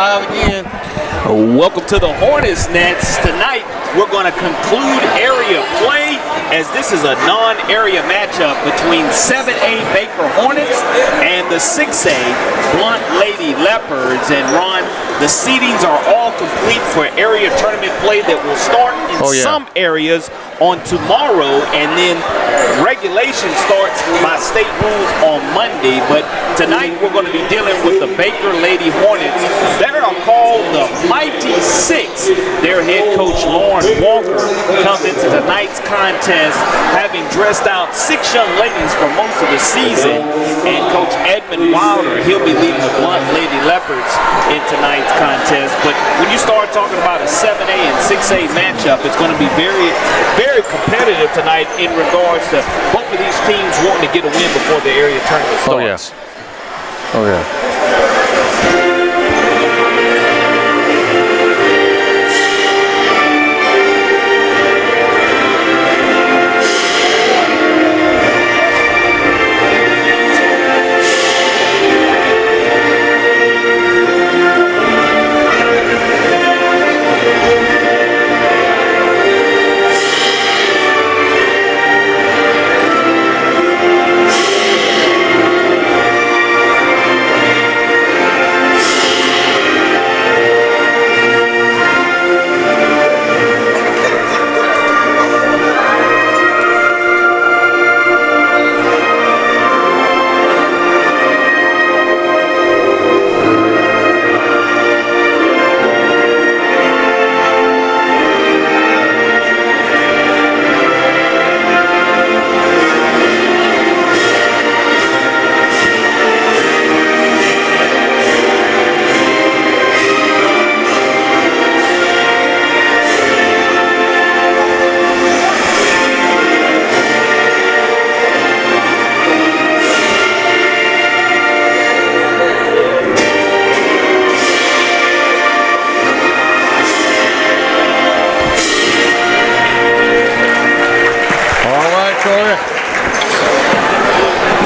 live again. Welcome to the Hornets Nets. Tonight, we're going to conclude area play as this is a non-area matchup between 7A Baker Hornets and the 6A Blount Lady Leopards. And Ron, the seedings are all complete for area tournament play that will start in some areas on tomorrow, and then regulation starts by state rules on Monday. But tonight we're going to be dealing with the Baker Lady Hornets. They are called the Mighty Six. Their head coach Lauren Walker comes into tonight's contest having dressed out 6 young ladies for most of the season, and Coach Edmund Wilder, he'll be leading the Blount Lady Leopards in tonight's contest. But when you start talking about a 7A and 6A matchup, it's going to be very competitive tonight in regards to both of these teams wanting to get a win before the area tournament starts. Oh yeah.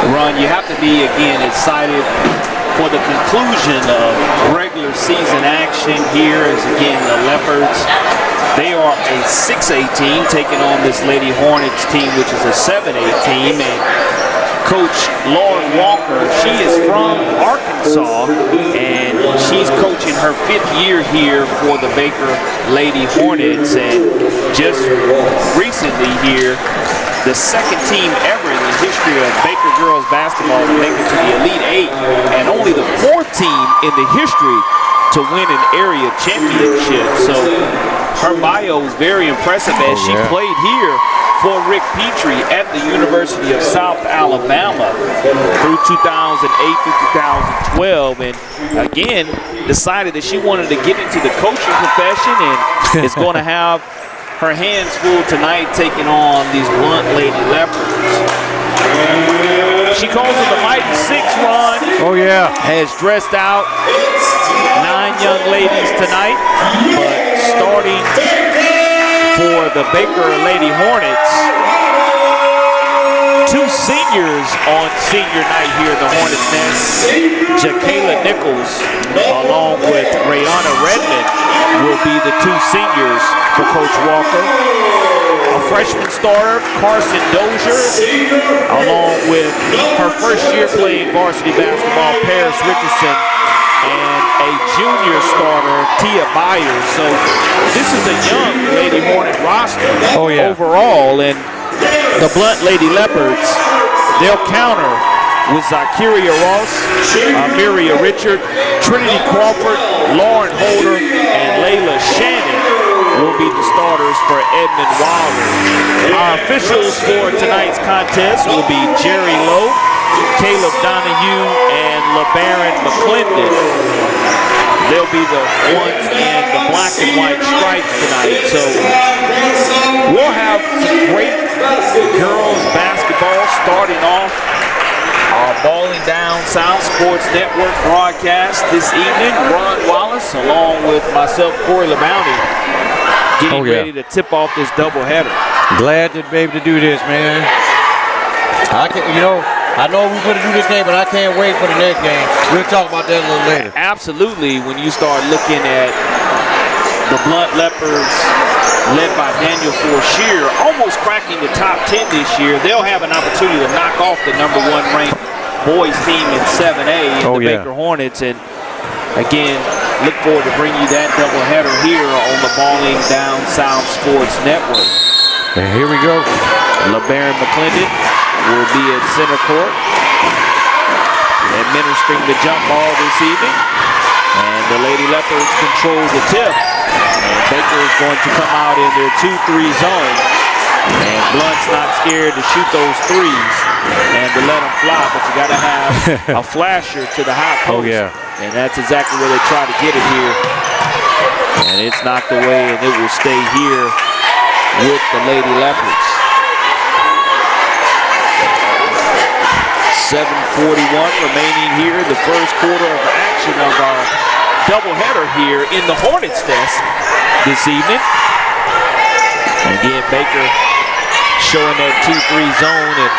Ron, you have to be, again, excited for the conclusion of regular season action here as, again, the Leopards, they are a 6A team taking on this Lady Hornets team, which is a 7A team. And Coach Lauren Walker, she is from Arkansas, and she's coaching her 5th year here for the Baker Lady Hornets. And just recently here, the 2nd team ever in the history of Baker girls basketball to make it to the Elite 8, and only the 4th team in the history to win an area championship. So her bio is very impressive as she played here for Rick Petrie at the University of South Alabama through 2008 through 2012, and again decided that she wanted to get into the coaching profession and is going to have her hands full tonight taking on these Blount Lady Leopards. She calls them the Mighty Six, Ron. Oh yeah. Has dressed out 9 young ladies tonight, but starting for the Baker Lady Hornets, 2 seniors on senior night here at the Hornets Nest. Jakayla Nichols along with Rayana Redmond will be the 2 seniors for Coach Walker. A freshman starter, Carson Dozier, along with her first year playing varsity basketball, Paris Richardson, and a junior starter, Tia Byers. So this is a young Lady Hornet roster overall, and the Blount Lady Leopards, they'll counter with Zakiria Ross, Miria Richard, Trinity Crawford, Lauren Holder, and Layla Shannon will be the starters for Edmund Wilder. Our officials for tonight's contest will be Jerry Lowe, Caleb Donahue, and LeBaron McClendon. They'll be the ones in the black and white stripes tonight. So we'll have some great girls basketball starting off our Balling Down South Sports Network broadcast this evening. Ron Wallace along with myself, Corey LeBounty, getting ready to tip off this doubleheader. Glad to be able to do this, man. I know we're going to do this game, but I can't wait for the next game. We'll talk about that a little later. Absolutely. When you start looking at the Blount Leopards, led by Daniel Forshear, almost cracking the top 10 this year, they'll have an opportunity to knock off the #1 ranked boys team in 7A in the Baker Hornets. And again, look forward to bringing you that doubleheader here on the Balling Down South Sports Network. And here we go. LeBaron McClendon will be at center court, administering the jump ball this evening. And the Lady Leopards control the tip. And Baker is going to come out in their 2-3 zone. And Blount's not scared to shoot those threes and to let them fly, but you got to have a flasher to the high post. Oh, yeah. And that's exactly where they try to get it here. And it's knocked away, and it will stay here with the Lady Leopards. 7:41 remaining here, the first quarter of action of our doubleheader here in the Hornets' nest this evening. And again, Baker showing that 2-3 zone, and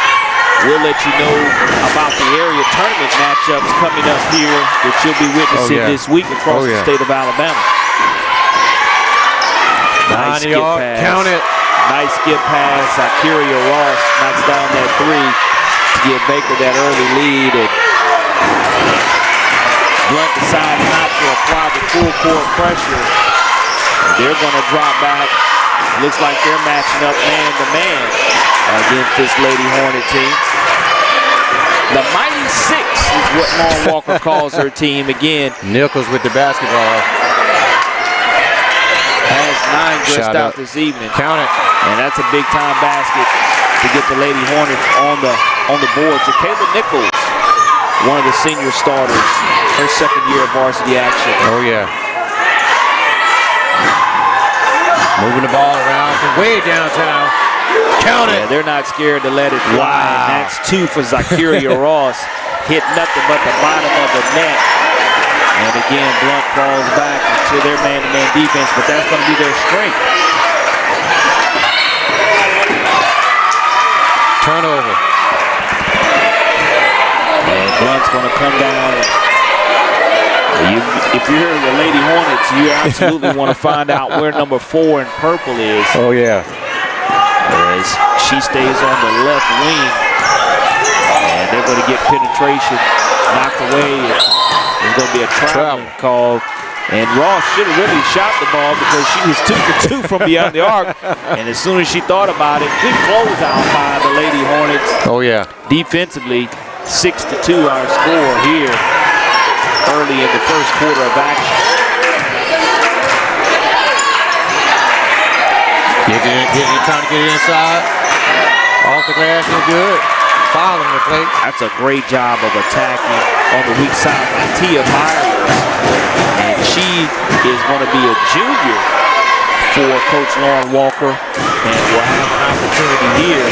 we'll let you know about the area tournament matchups coming up here that you'll be witnessing this week across the state of Alabama. Nice skip pass. Count it. Nice skip pass. Akiria Ross knocks down that three to give Baker that early lead. And Blount decides not to apply the full court pressure. They're going to drop back. Looks like they're matching up man-to-man against this Lady Hornet team. The Mighty Six is what Lauren Walker calls her team. Again, Nichols with the basketball. Has 9 dressed out this evening. Count it. And that's a big-time basket to get the Lady Hornets on the board. Jacayla Nichols, one of the senior starters, her second year of varsity action. Oh, yeah. Moving the ball around from way downtown. Count it. Yeah, they're not scared to let it fly. Wow. And that's 2 for Zakiria Ross. Hit nothing but the bottom of the net. And again, Blount falls back into their man-to-man defense, but that's going to be their strength. Turnover. And Blount's going to come down. If you're the Lady Hornets, you absolutely want to find out where number 4 in purple is. Oh, yeah. As she stays on the left wing. And they're going to get penetration knocked away. There's going to be a traveling call. And Ross should have really shot the ball because she was 2 for 2 from beyond the arc. And as soon as she thought about it, good closeout by the Lady Hornets. Oh, yeah. Defensively, 6-2 our score here early in the first quarter of action. You're trying to get it inside. Off the glass is good. Following the play. That's a great job of attacking on the weak side by Tia Byers. And she is going to be a junior for Coach Lauren Walker and will have an opportunity here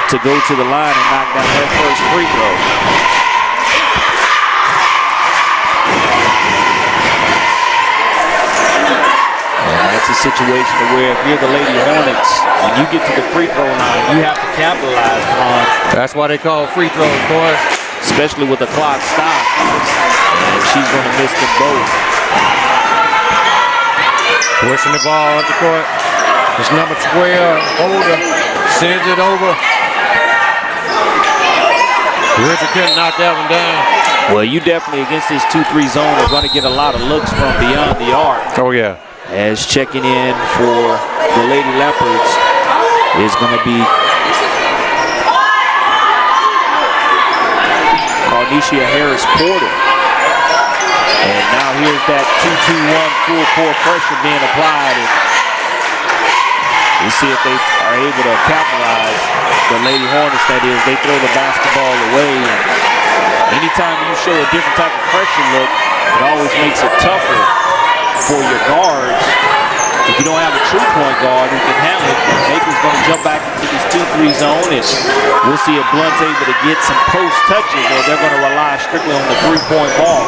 to go to the line and knock down her first free throw. And that's a situation where if you're the Lady Hornets, when you get to the free throw line, you have to capitalize on. That's why they call free throws, boy. Especially with the clock stopped. And she's going to miss them both. Pushing the ball up the court. It's number 12, Holder, sends it over. Richard couldn't knock that one down. Well, you definitely, against this 2-3 zone, are going to get a lot of looks from beyond the arc. Oh, yeah. As checking in for the Lady Leopards is going to be Carnicia Harris-Porter. And now here's that 2-2-1 full court pressure being applied. And we'll see if they are able to capitalize. The Lady Hornets, that is, they throw the basketball away. And anytime you show a different type of pressure look, it always makes it tougher for your guards. If you don't have a true point guard who can handle it, Baker's going to jump back into this 2-3 zone, and we'll see if Blount's able to get some post touches, or they're going to rely strictly on the three-point ball.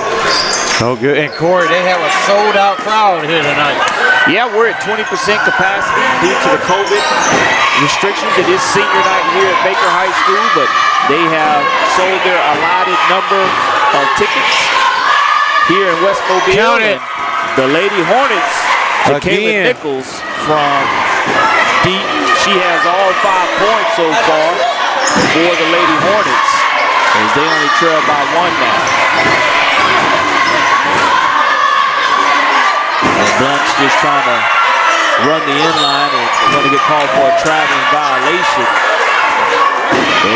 Oh, good. And Corey, they have a sold-out crowd here tonight. Yeah, we're at 20% capacity due to the COVID restrictions. It is senior night here at Baker High School, but they have sold their allotted number of tickets here in West Mobile. Count it. The Lady Hornets, Jacayla Nichols from Deaton. She has all 5 points so far for the Lady Hornets, as they only trail by 1 now. And Blount's just trying to run the inline, and they're going to get called for a traveling violation.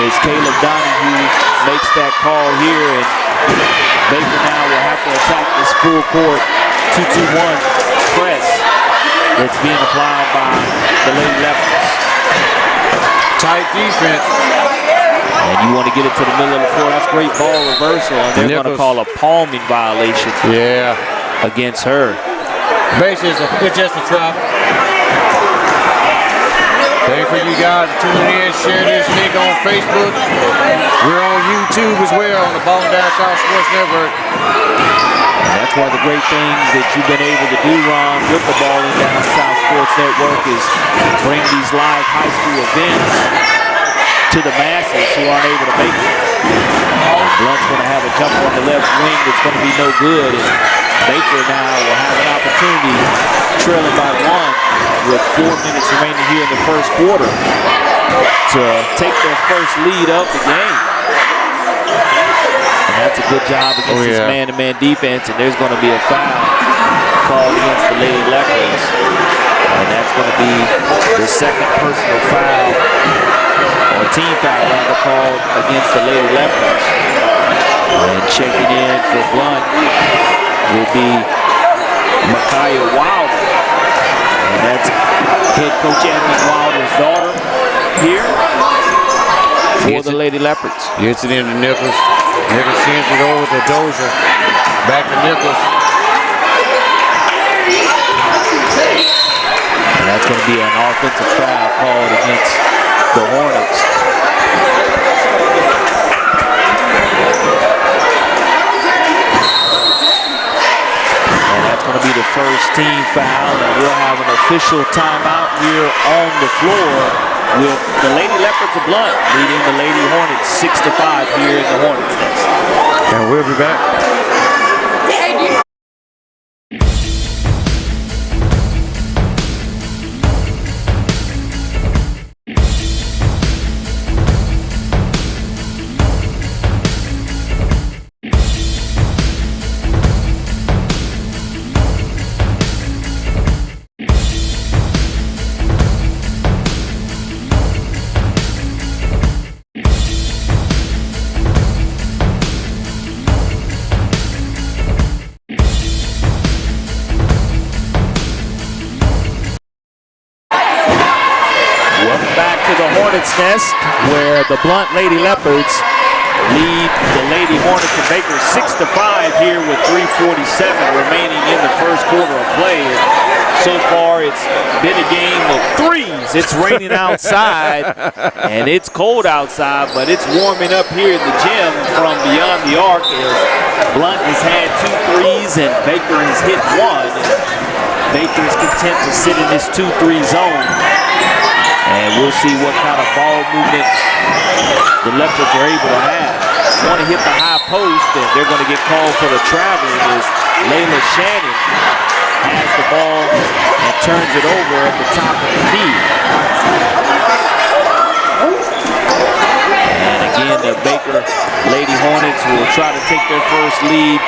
As Caleb Donahue makes that call here, and Baker now will have to attack this full court 2-2-1 press that's being applied by the Lady Leopards. Tight defense. And you want to get it to the middle of the floor. That's great ball reversal, and they're going to call a palming violation against her. Basically, it's just a travel. Thank for you guys for tuning in. Share this link on Facebook. We're on YouTube as well on the Blount South Sports Network. And that's one of the great things that you've been able to do, Ron, with the Ballin' Down South Sports Network is bring these live high school events to the masses who aren't able to make it. And Blount's going to have a jumper on the left wing that's going to be no good. And Baker now will have an opportunity, trailing by 1 with 4 minutes remaining here in the first quarter, to take their first lead of the game. And that's a good job against this man-to-man defense, and there's going to be a foul called against the Lady Leopards. And that's going to be the second personal foul, or team foul rather, called against the Lady Leopards. And checking in for Blount will be Micaiah Wilder. And that's head coach Anthony Wilder's daughter here for the Lady Leopards. Gets it into Nichols. Nichols sends it over to Dozier. Back to Nichols. And that's going to be an offensive foul called against the Hornets. And that's going to be the first team foul, and we'll have an official timeout here on the floor with the Lady Leopards of Blount leading the Lady Hornets 6-5 here in the Hornets Nest. And we'll be back. Nest, where the Blount Lady Leopards lead the Lady Hornets of Baker 6-5 here with 3:47 remaining in the first quarter of play. And so far, it's been a game of threes. It's raining outside, and it's cold outside, but it's warming up here in the gym from beyond the arc as Blount has had 2 threes and Baker has hit 1. Baker is content to sit in this 2-3 zone. And we'll see what kind of ball movement the Leopards are able to have. Want to hit the high post, and they're going to get called for the traveling as Layla Shannon has the ball and turns it over at the top of the key. And again, the Baker Lady Hornets will try to take their first lead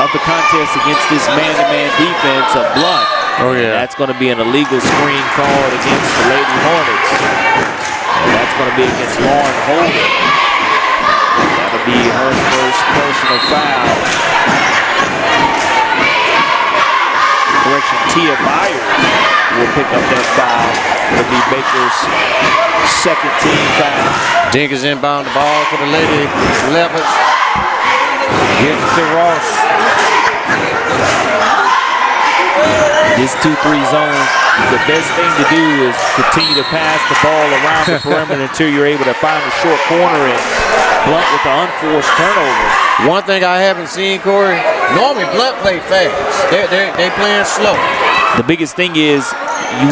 of the contest against this man-to-man defense of Blount. Oh, yeah. And that's going to be an illegal screen called against the Lady Hornets. And that's going to be against Lauren Holden. That'll be her first personal foul. Correction, Tia Byers will pick up that foul. It'll be Baker's second team foul. Dink is inbound the ball for the Lady Leopards. Gives it to Ross. This 2-3 zone, the best thing to do is continue to pass the ball around the perimeter until you're able to find the short corner, and Blount with the unforced turnover. One thing I haven't seen, Corey, normally Blount play fast. They playing slow. The biggest thing is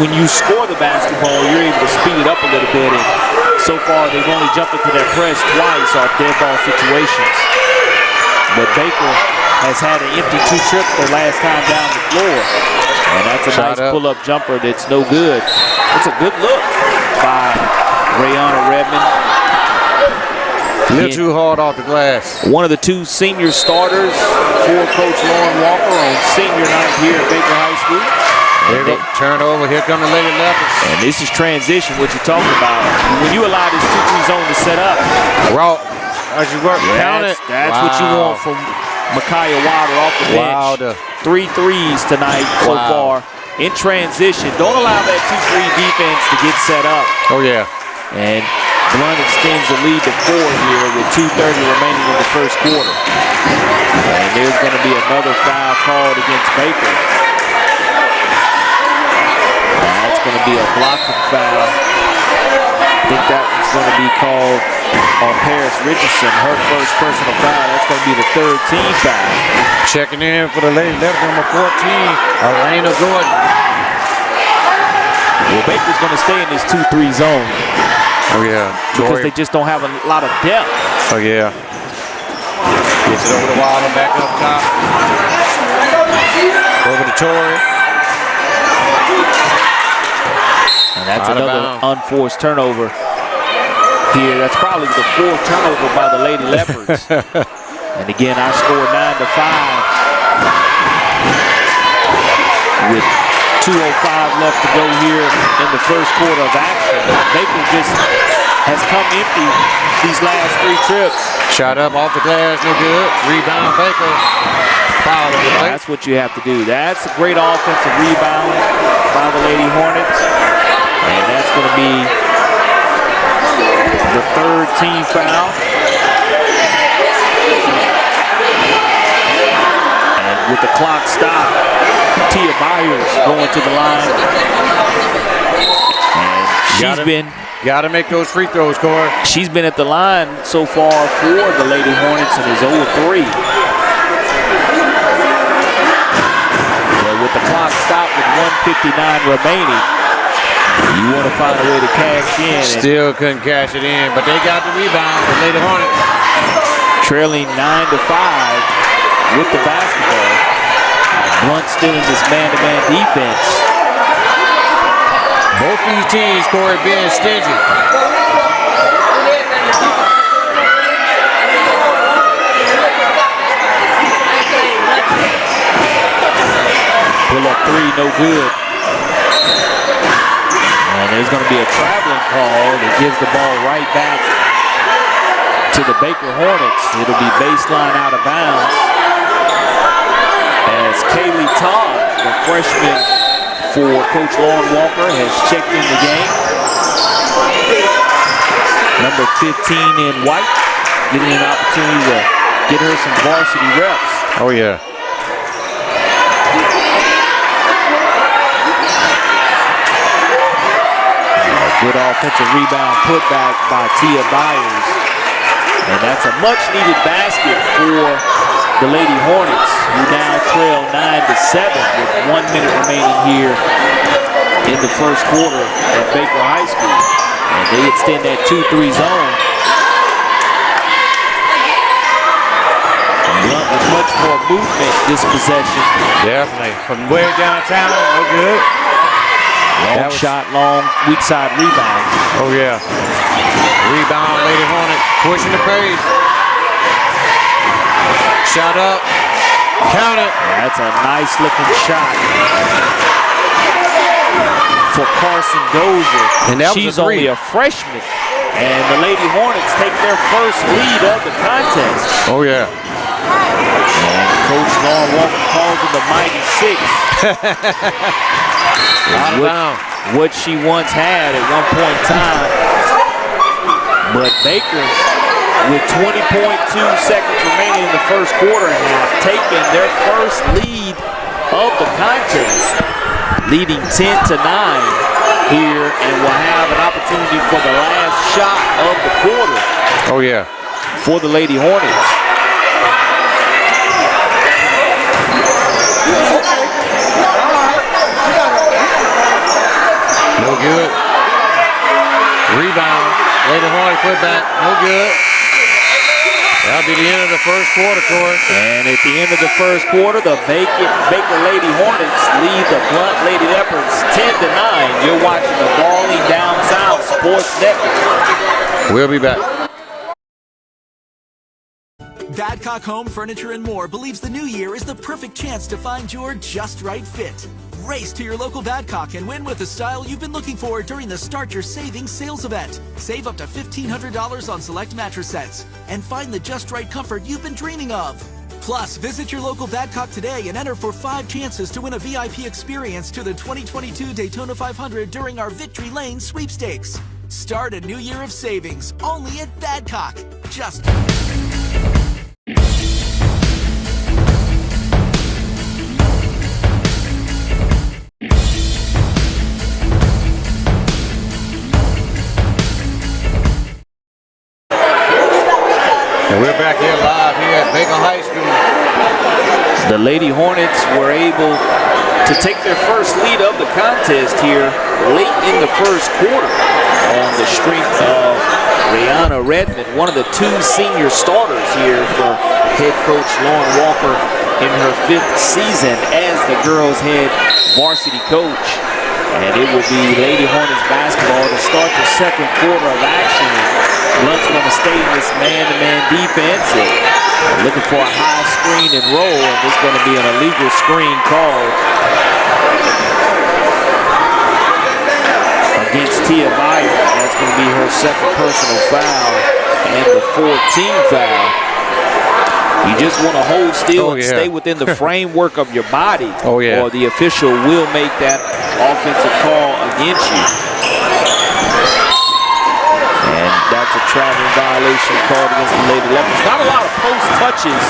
when you score the basketball, you're able to speed it up a little bit. And so far, they've only jumped into that press twice off dead ball situations. But Baker has had an empty 2 trips the last time down the floor. And that's a nice pull-up jumper that's no good. It's a good look by Rayana Redmond. A little too hard off the glass. One of the 2 senior starters for Coach Lauren Walker on senior night here at Baker High School. There you go. Turnover. Here come the Lady Leopards. And this is transition, what you're talking about. When you allow this 2-3 zone to set up. Raw. As you work, count it. That's what you want from Micaiah Wilder off the bench. Wilder. 3 threes tonight so far. In transition. Don't allow that 2-3 defense to get set up. Oh, yeah. And Blount extends the lead to 4 here with 2:30 remaining in the first quarter. And there's going to be another foul called against Baker. That's going to be a blocking foul. I think that one's going to be called on Paris Richardson, her first personal foul. That's going to be the 3rd team foul. Checking in for the Lady Leopards, number 14, Elena Gordon. Well, Baker's going to stay in this 2-3 zone. Oh, yeah. Because they just don't have a lot of depth. Oh, yeah. Gets it over to Wilder, back up top. Over to Torrey. And that's another unforced turnover here. That's probably the 4th turnover by the Lady Leopards. And again, our score 9-5 with 2:05 left to go here in the first quarter of action. Baker just has come empty these last 3 trips. Shot up off the glass, no good. Rebound, Baker. Foul. That's what you have to do. That's a great offensive rebound by the Lady Hornets. And that's going to be the 3rd team foul. And with the clock stopped, Tia Byers going to the line. And she's been... Got to make those free throws, Corey. She's been at the line so far for the Lady Hornets and is 0-3. Well, with the clock stopped with 1:59 remaining, you want to find a way to cash in. Still couldn't cash it in, but they got the rebound, the Lady Hornets. Trailing 9-5 with the basketball. Blount still in this man-to-man defense. Both these teams, Corey, being stingy. Pull up 3, no good. And there's going to be a traveling call that gives the ball right back to the Baker Hornets. It'll be baseline out of bounds as Kaylee Todd, the freshman for Coach Lauren Walker, has checked in the game. Number 15 in white, getting an opportunity to get her some varsity reps. Oh, yeah. Good offensive rebound putback by Tia Byers. And that's a much-needed basket for the Lady Hornets, who now trail 9-7 with 1 minute remaining here in the first quarter at Baker High School. And they extend that 2-3 zone. Blount with much more movement this possession. Definitely. From way downtown, no good. Long shot, long weak side rebound. Oh, yeah. Rebound, Lady Hornet, pushing the pace. Shot up. Count it. That's a nice looking shot for Carson Dozier. And that She's was only a freshman. And the Lady Hornets take their first lead of the contest. Oh, yeah. And Coach Lauren Walker calls them the Mighty Six. What she once had at one point in time. But Baker, with 20.2 seconds remaining in the first quarter, have taken their first lead of the contest, leading 10-9 here, and will have an opportunity for the last shot of the quarter. Oh, yeah. For the Lady Hornets. No good. Rebound. Lady Hornets put back. No good. That'll be the end of the first quarter, Corey. And at the end of the first quarter, the Baker Lady Hornets lead the Blount Lady Leopards 10-9. You're watching the Balling Down South Sports Network. We'll be back. Badcock Home Furniture and More believes the new year is the perfect chance to find your just right fit. Race to your local Badcock and win with the style you've been looking for during the Start Your Savings sales event. Save up to $1,500 on select mattress sets and find the just right comfort you've been dreaming of. Plus, visit your local Badcock today and enter for 5 chances to win a VIP experience to the 2022 Daytona 500 during our Victory Lane sweepstakes. Start a new year of savings only at Badcock. Just... And we're back here live here at Baker High School. The Lady Hornets were able to take their first lead of the contest here late in the first quarter on the strength of Rihanna Redmond, one of the 2 senior starters here for head coach Lauren Walker in her 5th season as the girls' head varsity coach. And it will be Lady Hornets basketball to start the second quarter of action. Blount's going to stay in this man-to-man defense and looking for a high screen and roll, and there's going to be an illegal screen called against Tia Meyer. That's going to be her second personal foul and the 14th foul. You just want to hold still and stay within the framework of your body, or the official will make that offensive call against you. And that's a traveling violation called against the Lady Leopards. Not a lot of post touches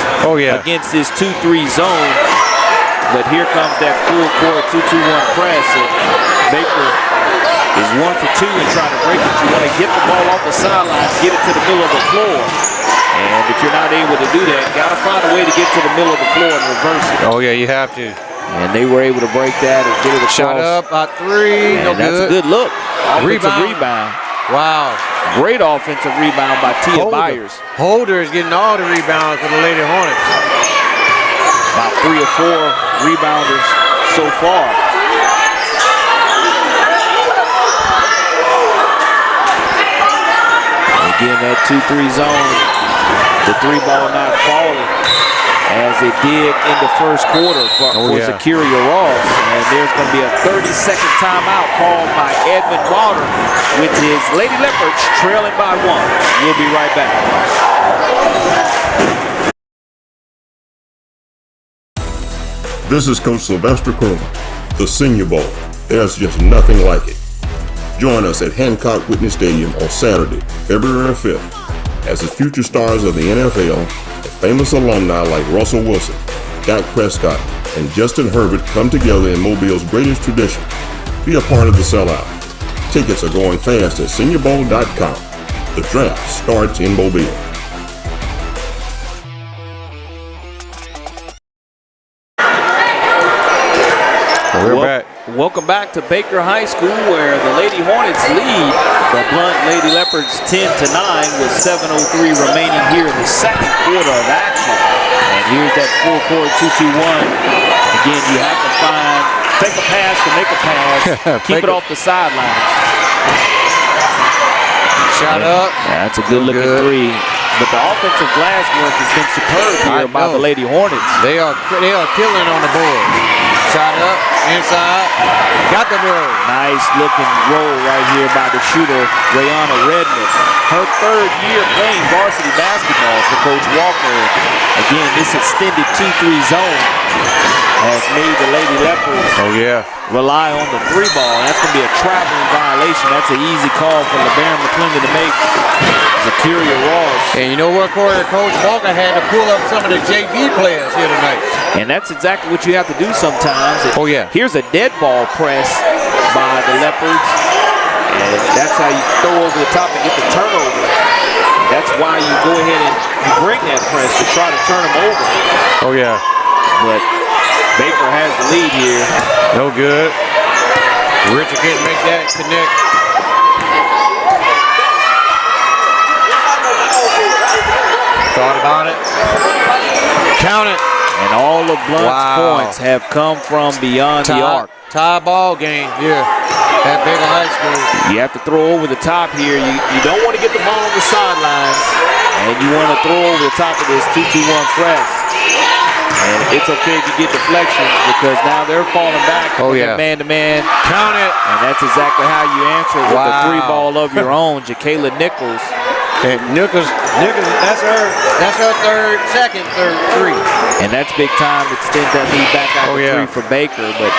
against this 2-3 zone, but here comes that full court 2-2-1 press, and Baker is 1 for 2 and trying to break it. You want to get the ball off the sidelines, get it to the middle of the floor. And if you're not able to do that, you got to find a way to get to the middle of the floor and reverse it. Oh, yeah, you have to. And they were able to break that and get it across. Shot up, by 3, and no that's good. A good look. Offensive rebound. Wow. Great offensive rebound by Tia Byers. Holder is getting all the rebounds for the Lady Hornets. About 3 or 4 rebounders so far. Again, that 2-3 zone, the 3-ball not falling as it did in the first quarter for Zakiria Ross. And there's going to be a 30-second timeout called by Edmund Wilder with his Lady Leopards trailing by 1. We'll be right back. This is Coach Sylvester Croomer. The Senior Bowl. There's just nothing like it. Join us at Hancock Whitney Stadium on Saturday, February 5th, as the future stars of the NFL and famous alumni like Russell Wilson, Dak Prescott, and Justin Herbert come together in Mobile's greatest tradition. Be a part of the sellout. Tickets are going fast at SeniorBowl.com. The draft starts in Mobile. Welcome back to Baker High School, where the Lady Hornets lead the Blount Lady Leopards 10-9 with 7:03 remaining here in the second quarter of action. And here's that full court 2-2-1. Again, you have to take a pass to make a pass. Keep it off the sidelines. Shot up. That's a good looking 3. But the offensive glass work has been superb here by the Lady Hornets. They are killing on the board. Shot up, inside, got the roll. Nice looking roll right here by the shooter, Rihanna Redmond. Her 3rd year playing varsity basketball for Coach Walker. Again, this extended 2-3 zone has made the Lady Leopards rely on the 3-ball. That's going to be a traveling violation. That's an easy call for LeBaron McClendon to make. Zakiria Ross. And you know what, Corey? Coach Walker had to pull up some of the JV players here tonight. And that's exactly what you have to do sometimes. And here's a dead ball press by the Leopards. And that's how you throw over the top and get the turnover. That's why you go ahead and bring that press to try to turn them over. But Baker has the lead here. No good. Richard couldn't make that connect. Thought about it. Count it. And all of Blount's points have come from beyond the arc. Tie ball game here at Baker High School. You have to throw over the top here. You don't want to get the ball on the sidelines, and you want to throw over the top of this 2-2-1 press. And it's okay if you get deflections because now they're falling back man-to-man. Count it. And that's exactly how you answer with the 3-ball of your own. Jacayla Nichols. And Nichols, that's her second three. And that's big time. Extend that lead back out to 3 for Baker. But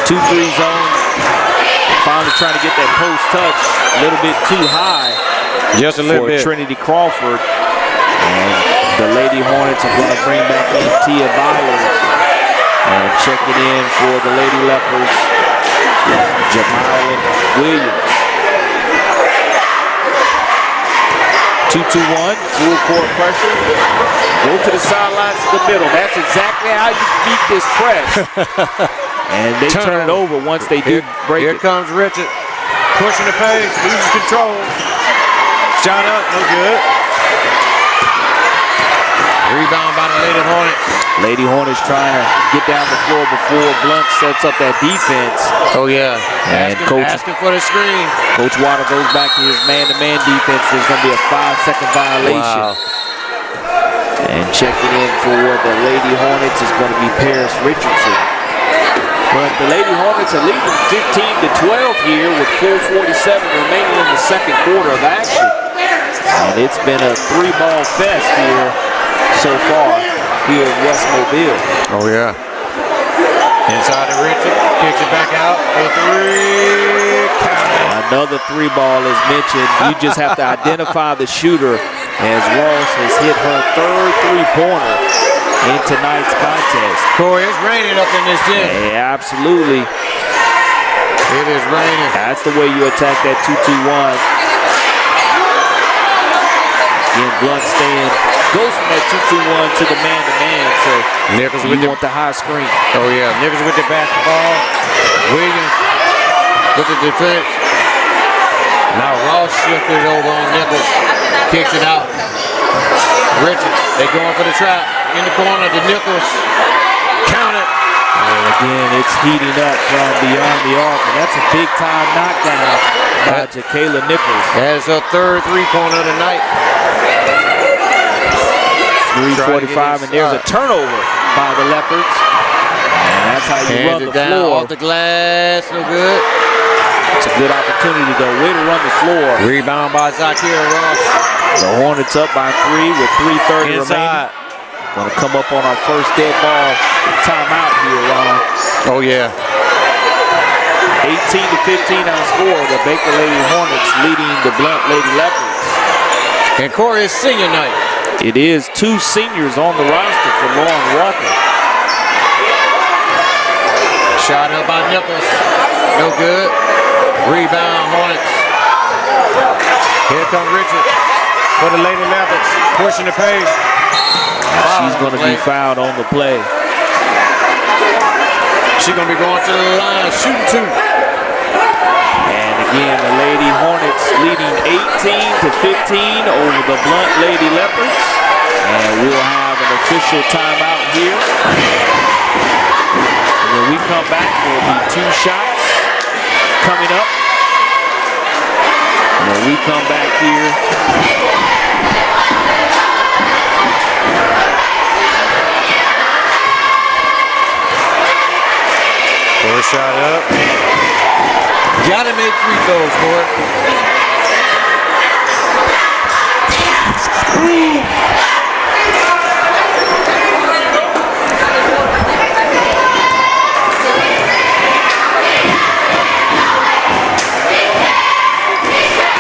2-3 zone. Finally trying to get that post touch a little bit too high. Just a little bit. Trinity Crawford. And the Lady Hornets are going to bring back in Tia Byers. And checking in for the Lady Leopards, Jamal Williams. 2-2-1, full court pressure. Go to the sidelines to the middle. That's exactly how you beat this press. And they turn it over once they do break it. Here comes Richard. Pushing the pace, loses control. Shot up, no good. Rebound by the Lady Hornets. Lady Hornets trying to get down the floor before Blount sets up that defense. Oh, yeah. And asking for the screen. Coach Water goes back to his man-to-man defense. There's going to be a 5-second violation. Wow. And checking in for the Lady Hornets is going to be Paris Richardson. But the Lady Hornets are leading 15-12 here with 4:47 remaining in the second quarter of action. And it's been a 3-ball fest here so far here in West Mobile. Oh, yeah. Inside to Richard, kicks it back out for 3. Another 3-ball is mentioned. You just have to identify the shooter as Ross has hit her third 3-pointer in tonight's contest. Corey, it's raining up in this gym. Yeah, absolutely. It is raining. That's the way you attack that 2-2-1. Again, Blount goes from that 2-2-1 to the man-to-man. So Nichols you want the high screen. Oh, yeah. Nichols with the basketball. Williams with the defense. Now Ross shifted it over on Nichols. Kicks it out. Richards, they going for the trap. In the corner to Nichols. Count it. And again, it's heating up from beyond the arc. And that's a big-time knockdown by Jacayla Nichols. That's her third 3-pointer of the night. 3:45, and there's a turnover by the Leopards. And that's how you run the floor. Off the glass, no good. It's a good opportunity, though. Way to run the floor. Rebound by Zakira Ross. The Hornets up by 3 with 3:30 remaining. Going to come up on our first dead ball timeout here, Ron. Oh, yeah. 18-15 our score. The Baker Lady Hornets leading the Blount Lady Leopards. And Corey, it's senior night. It is 2 seniors on the roster for Lauren Walker. Shot up by Nichols. No good. Rebound, Hornets. Here comes Richard for the Lady Leopards. Pushing the pace. She's going to be fouled on the play. She's going to be going to the line, shooting 2. And again, the Lady Hornets leading 18-15 over the Blount Lady Leopards. And we'll have an official timeout here. And when we come back, there'll be 2 shots coming up. And when we come back here, first shot up. Gotta make free throws, Court.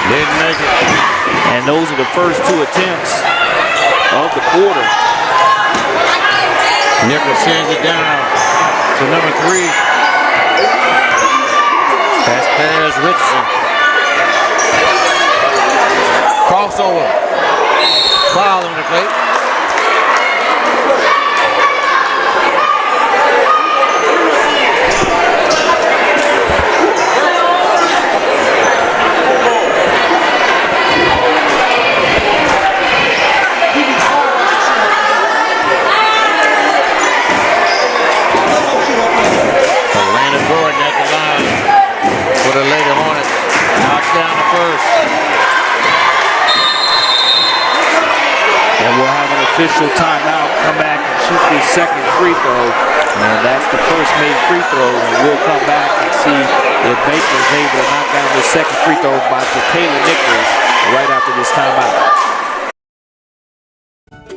Didn't make it. and those are the first 2 attempts of the quarter. Nichols sends it down to number 3. That's Paris Richardson. Crossover. Foul on the plate. first. And we'll have an official timeout. Come back and shoot the second free throw. And that's the first made free throw. And we'll come back and see if Baker's able to knock down the second free throw by Jacayla Nichols right after this timeout.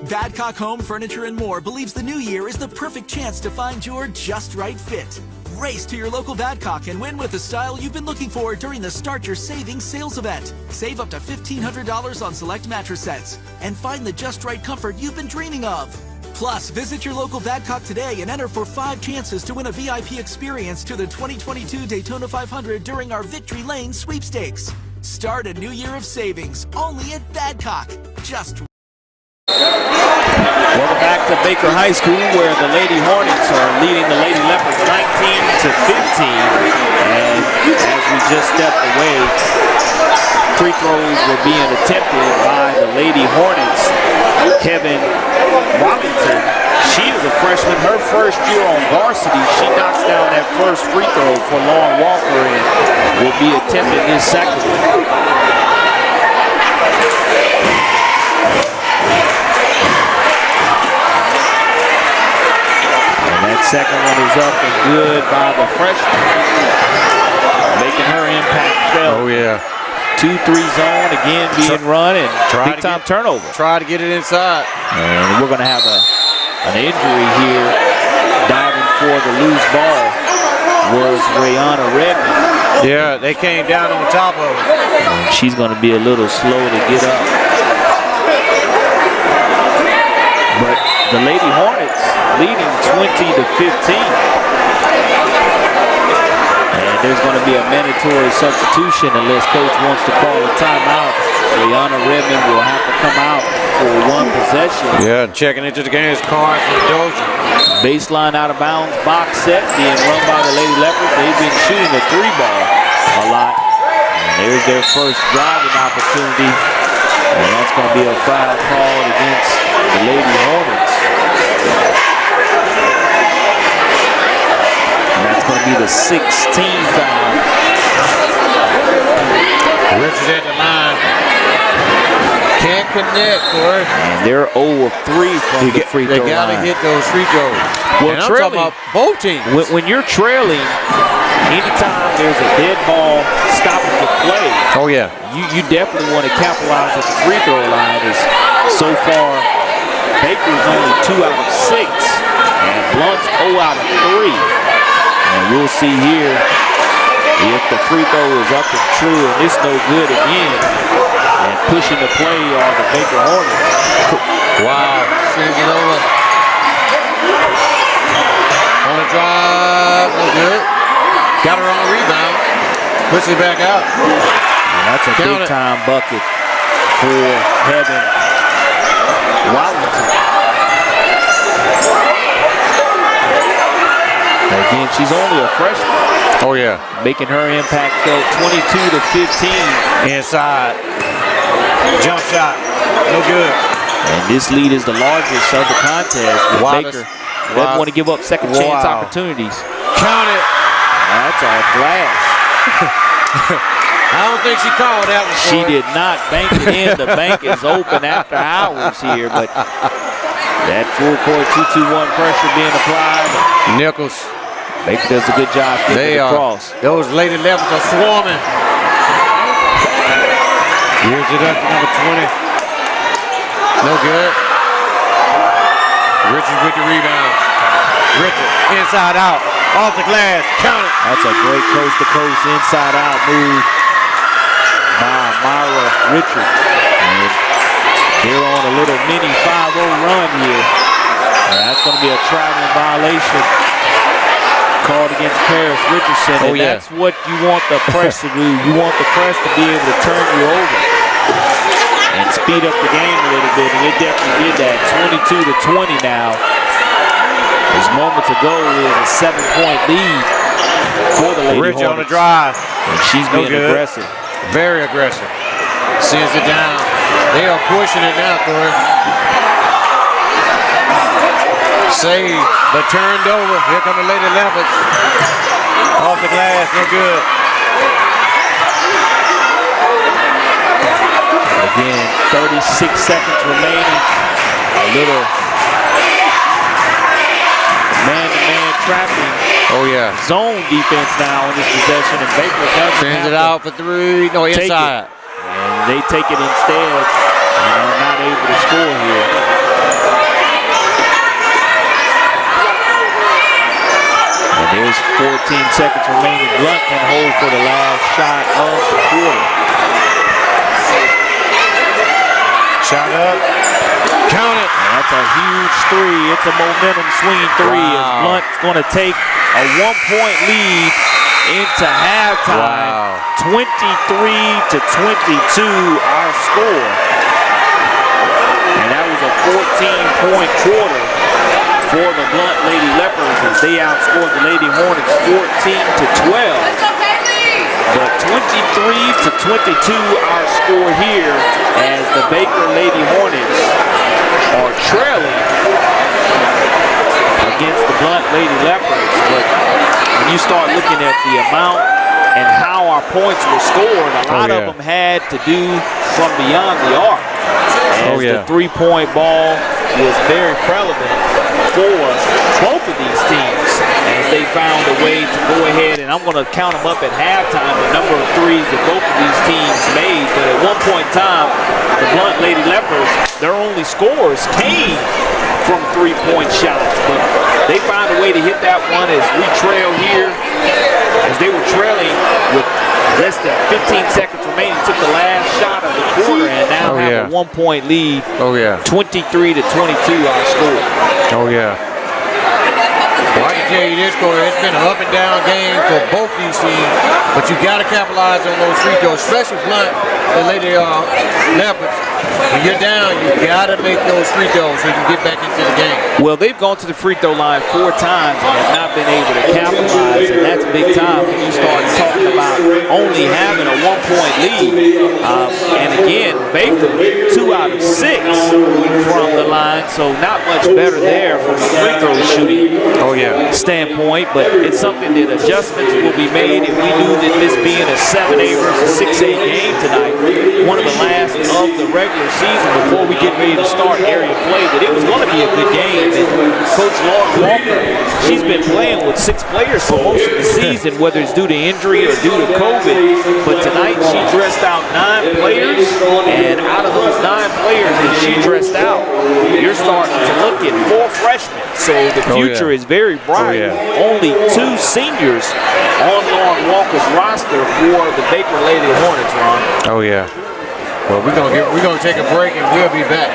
Badcock Home Furniture and More believes the new year is the perfect chance to find your just right fit. Race to your local Badcock and win with the style you've been looking for during the Start Your Savings sales event. Save up to $1,500 on select mattress sets and find the just right comfort you've been dreaming of. Plus, visit your local Badcock today and enter for 5 chances to win a VIP experience to the 2022 Daytona 500 during our Victory Lane sweepstakes. Start a new year of savings only at Badcock. Just Welcome back to Baker High School, where the Lady Hornets are leading the Lady Leopards 19-15. And as we just stepped away, free throws were being attempted by the Lady Hornets. Kevin Wallington, she is a freshman, her first year on varsity. She knocks down that first free throw for Lauren Walker and will be attempted this second one. That second one is up and good by the freshman, making her impact felt. Oh, yeah. 2-3 zone again being run and big time turnover. Try to get it inside. And we're going to have an injury here. Diving for the loose ball was Rayana Redmond. Yeah, they came down on top of her. And she's going to be a little slow to get up. But the Lady Hornets leading 20-15. And there's going to be a mandatory substitution unless coach wants to call a timeout. Rayana Redmond will have to come out for one possession. Yeah, checking into the game is Carson Dozier. Baseline out of bounds box set being run by the Lady Leopards. They've been shooting the 3-ball a lot. And there's their first driving opportunity. And that's going to be a foul called against the Lady Hornets. And that's going to be the 16th foul. Richards at the line. Can't connect, boy. And they're 0 of 3 from the free throw line. They got to hit those free throws. Well, and I'm talking about both teams. When you're trailing, anytime there's a dead ball stopping the play, oh yeah, you definitely want to capitalize at the free throw line. Is so far Baker's only 2 out of 6, and Blount's 0 out of 3. And we'll see here if the free throw is up and true, and it's no good again. And pushing the play are the Baker Hornets. Wow, sends it over. On the drive, no good. Got her on the rebound. Puts it back out. And that's a big-time bucket for Kevin Wallington. Again, she's only a freshman. Oh, yeah. Making her impact felt 22-15. Inside. Jump shot. No good. And this lead is the largest of the contest. Baker doesn't want to give up second chance opportunities. Count it. That's a glass. I don't think she called that one. She did not bank it in. The bank is open after hours here, but that full court 2-2-1 pressure being applied. Nichols. Baker does a good job getting it across. Those Lady Leopards are swarming. Here's it up to number 20. No good. Richards with the rebound. Richards inside out. Off the glass. Count it. That's a great coast-to-coast inside-out move by Myra Richards. And they're on a little mini 5-0 run here. And that's going to be a traveling violation called against Paris Richardson. And that's what you want the press to do. You want the press to be able to turn you over and speed up the game a little bit. And it definitely did that. 22-20 now. As moments ago, it was a 7-point lead for the Lady Hornets. On the drive. And she's being aggressive. Very aggressive. Sends it down. They are pushing it now, Corey. Saved, but turned over. Here come the Lady Leopards. Off the glass, no good. Again, 36 seconds remaining. A little man-to-man trapping. Oh, yeah. Zone defense now in this possession, and Baker doesn't Sends have it out for three. No, take inside. it. And they take it instead, and are not able to score here. And there's 14 seconds remaining. Blount can hold for the last shot of the quarter. Shot up. Count it. And that's a huge three. It's a momentum swinging three. Wow. As Blount's going to take a 1-point lead into halftime. Wow. 23-22 our score. And that was a 14-point quarter for the Blount Lady Leopards as they outscored the Lady Hornets 14-12. But 23-22 our score here as the Baker Lady Hornets are trailing against the Blount Lady Leopards. But when you start looking at the amount and how our points were scored, a lot of them had to do from beyond the arc. As the three-point ball was very prevalent for both of these teams as they found a way to go ahead, and I'm going to count them up at halftime, the number of threes that both of these teams made. But at one point in time, the Blount Lady Leopards, their only scores came from three-point shots, but they found a way to hit that one as we trail here, as they were trailing with less than 15 seconds remaining, took the last shot of the quarter and now have a 1-point lead. 23-22 our score. Oh, yeah. Well, I can tell you this, Corey, it's been an up and down game for both these teams, but you got to capitalize on those free throws, especially Blount, the Lady Leopards. When you're down, you got to make those free throws so you can get back into the game. Well, they've gone to the free throw line 4 times and have not been able to capitalize, and that's big time when you start talking about only having a 1-point lead. And again, Baker, 2 out of 6 from the line, so not much better there from a free throw shooting standpoint, but it's something that adjustments will be made, and we knew that this being a 7A versus 6A game tonight, one of the last of the regular season before we get ready to start area play, that it was going to be a good game. And Coach Laura Walker, she's been playing with 6 players for most of the season, whether it's due to injury or due to COVID, but tonight she dressed out 9 players, and out of those 9 players that she dressed out, you're starting to look at 4 freshmen, so the future is very bright. Only 2 seniors on Lauren Walker's roster for the Baker Lady Hornets, Ron. Oh, yeah. Well, we're gonna take a break and we'll be back.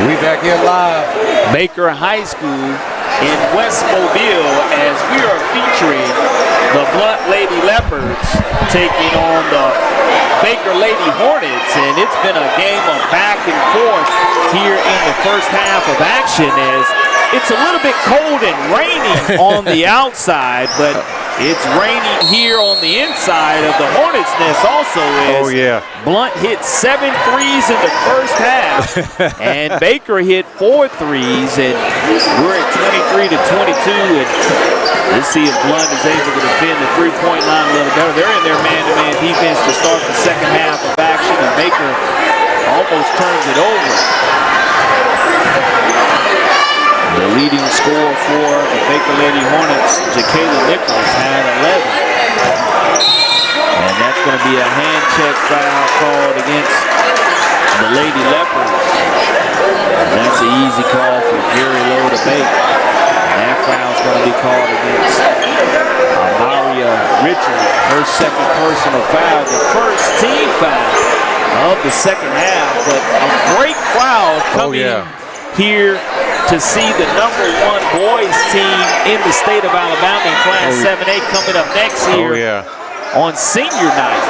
We back here live. Baker High School in West Mobile as we are featuring the Blount Lady Leopards taking on the Baker Lady Hornets, and it's been a game of back and forth here in the first half of action as it's a little bit cold and raining on the outside, but it's raining here on the inside of the Hornets' nest also as Blount hit 7 threes in the first half and Baker hit 4 threes, and we're at 23-22, and let's see if Blount is able to defend the three-point line a little better. They're in their man-to-man defense to start the second half of action, and Baker almost turns it over. The leading scorer for the Baker Lady Hornets, Jakayla Nichols, had 11. And that's going to be a hand check foul called against the Lady Leopards. And that's an easy call for Jerry Lowe to make. And that foul is going to be called against Amaria Richard, her second personal foul, the first team foul of the second half. But a great crowd coming here to see the #1 boys team in the state of Alabama in Class 7A coming up next year on senior night.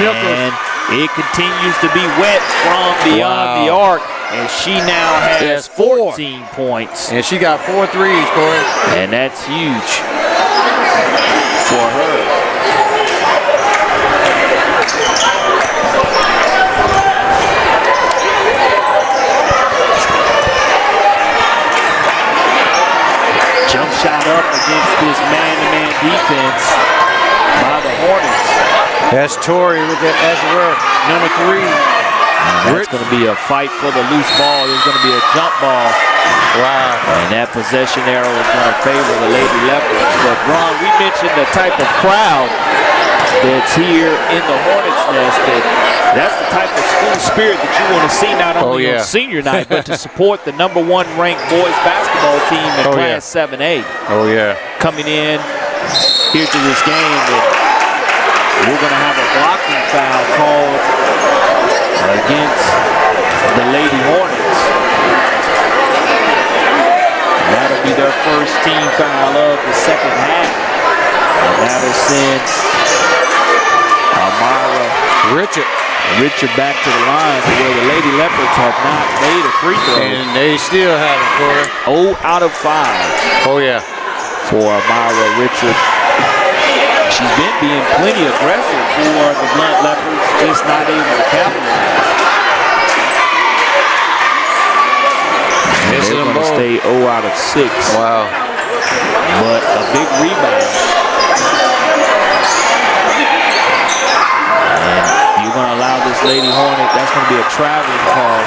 And it continues to be wet from beyond the arc, and she now has 14 points. And she got 4 threes, Corey. And that's huge for her. Jump shot up against this man-to-man defense by the Hornets. That's Tori with the Ezra, #3. And that's going to be a fight for the loose ball. There's going to be a jump ball. Wow. And that possession arrow is going to favor the Lady Leopards. But Ron, we mentioned the type of crowd that's here in the Hornets' nest. That's the type of school spirit that you want to see not only on senior night, but to support the #1 ranked boys basketball team in Class 7A. Coming in here to this game, and we're going to have a blocking foul called against the Lady Hornets. That'll be their first team foul of the second half. And that'll send Amara Richard back to the line where the Lady Leopards have not made a free throw. And they still haven't, Corey. 0 out of 5. For Amara Richard. She's been being plenty aggressive for the Blount Leopards, just not able to capitalize. They're going to stay 0 out of 6. Wow. But a big rebound. And you're going to allow this Lady Hornet, that's going to be a traveling call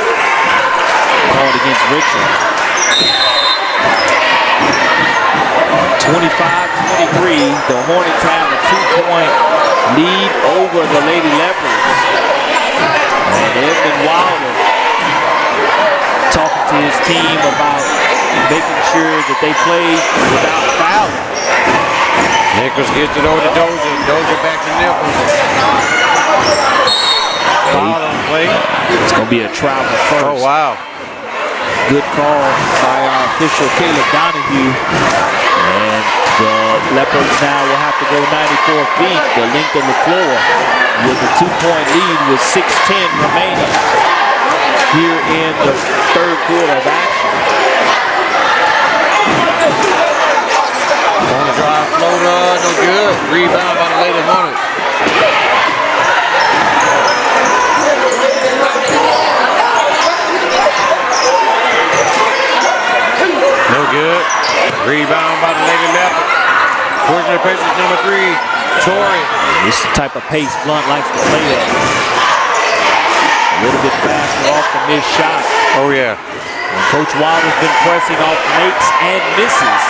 called against Richard. 25-23, the Hornets have a 2-point lead over the Lady Leopards. And Edmund Wilder talking to his team about making sure that they play without fouling. Nichols gets it over to Dozier. Dozier back to Nichols. Foul on play. It's going to be a travel first. Oh, wow. Good call by our official, Caleb Donahue. And the Leopards now will have to go 94 feet, the length of the floor, with a 2-point lead with 6:10 remaining here in the third quarter of action. On the drive, floater, no good. Rebound by the Lady Hornets. No good. Rebound by the Lady Leopards. Pushing the pace is #3, Tori. This is the type of pace Blount likes to play at. A little bit faster off the missed shot. And Coach Wilder's been pressing off makes and misses.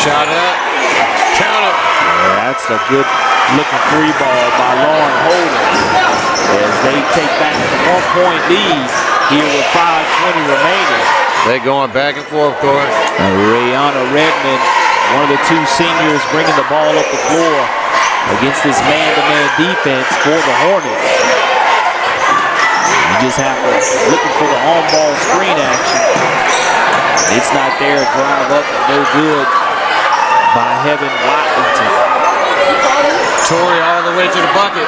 Shot up. Count it. That's a good looking 3 ball by Lauren Holder as they take back the 1-point lead here with 5:20 remaining. They're going back and forth, Corey. Rayana Redmond, one of the 2 seniors, bringing the ball up the floor. against this man-to-man defense for the Hornets. You just have to looking for the on-ball screen action. It's not there. Drive up and no good by Heaven Watlington. Torrey all the way to the bucket.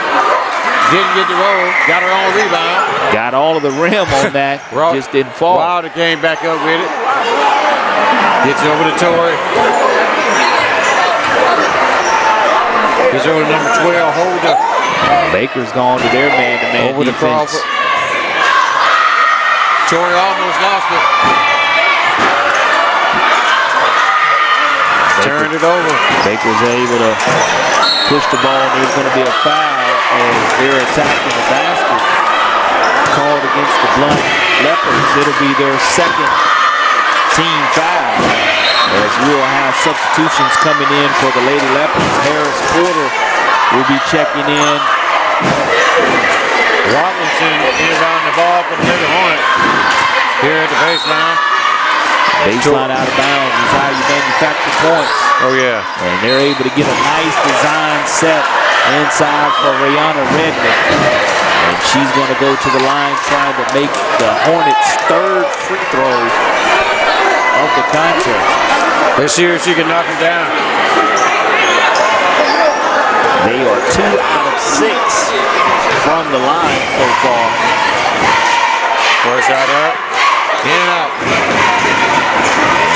Didn't get the roll. Got her own rebound. Got all of the rim on that. Just didn't fall. Wilder came back up with it. Gets it over to Torrey. Gets over to number 12, Holder. Baker's gone to their man-to-man over defense. To Torrey almost lost it. Turned it over. Baker's able to push the ball. There's going to be a foul as they're attacking the basket. Called against the Blount Leopards. It'll be their second team foul. As we'll have substitutions coming in for the Lady Leopards. Harris Porter will be checking in. Watlington inbound the ball for the Lady Hornets. Here at the baseline. Baseline out of bounds is how you manufacture points. Oh, yeah. And they're able to get a nice design set inside for Rihanna Redmond. And she's going to go to the line trying to make the Hornets' third free throw of the contest. Let's see if she can knock him down. They are 2 out of 6 from the line so far. First shot up, in and out.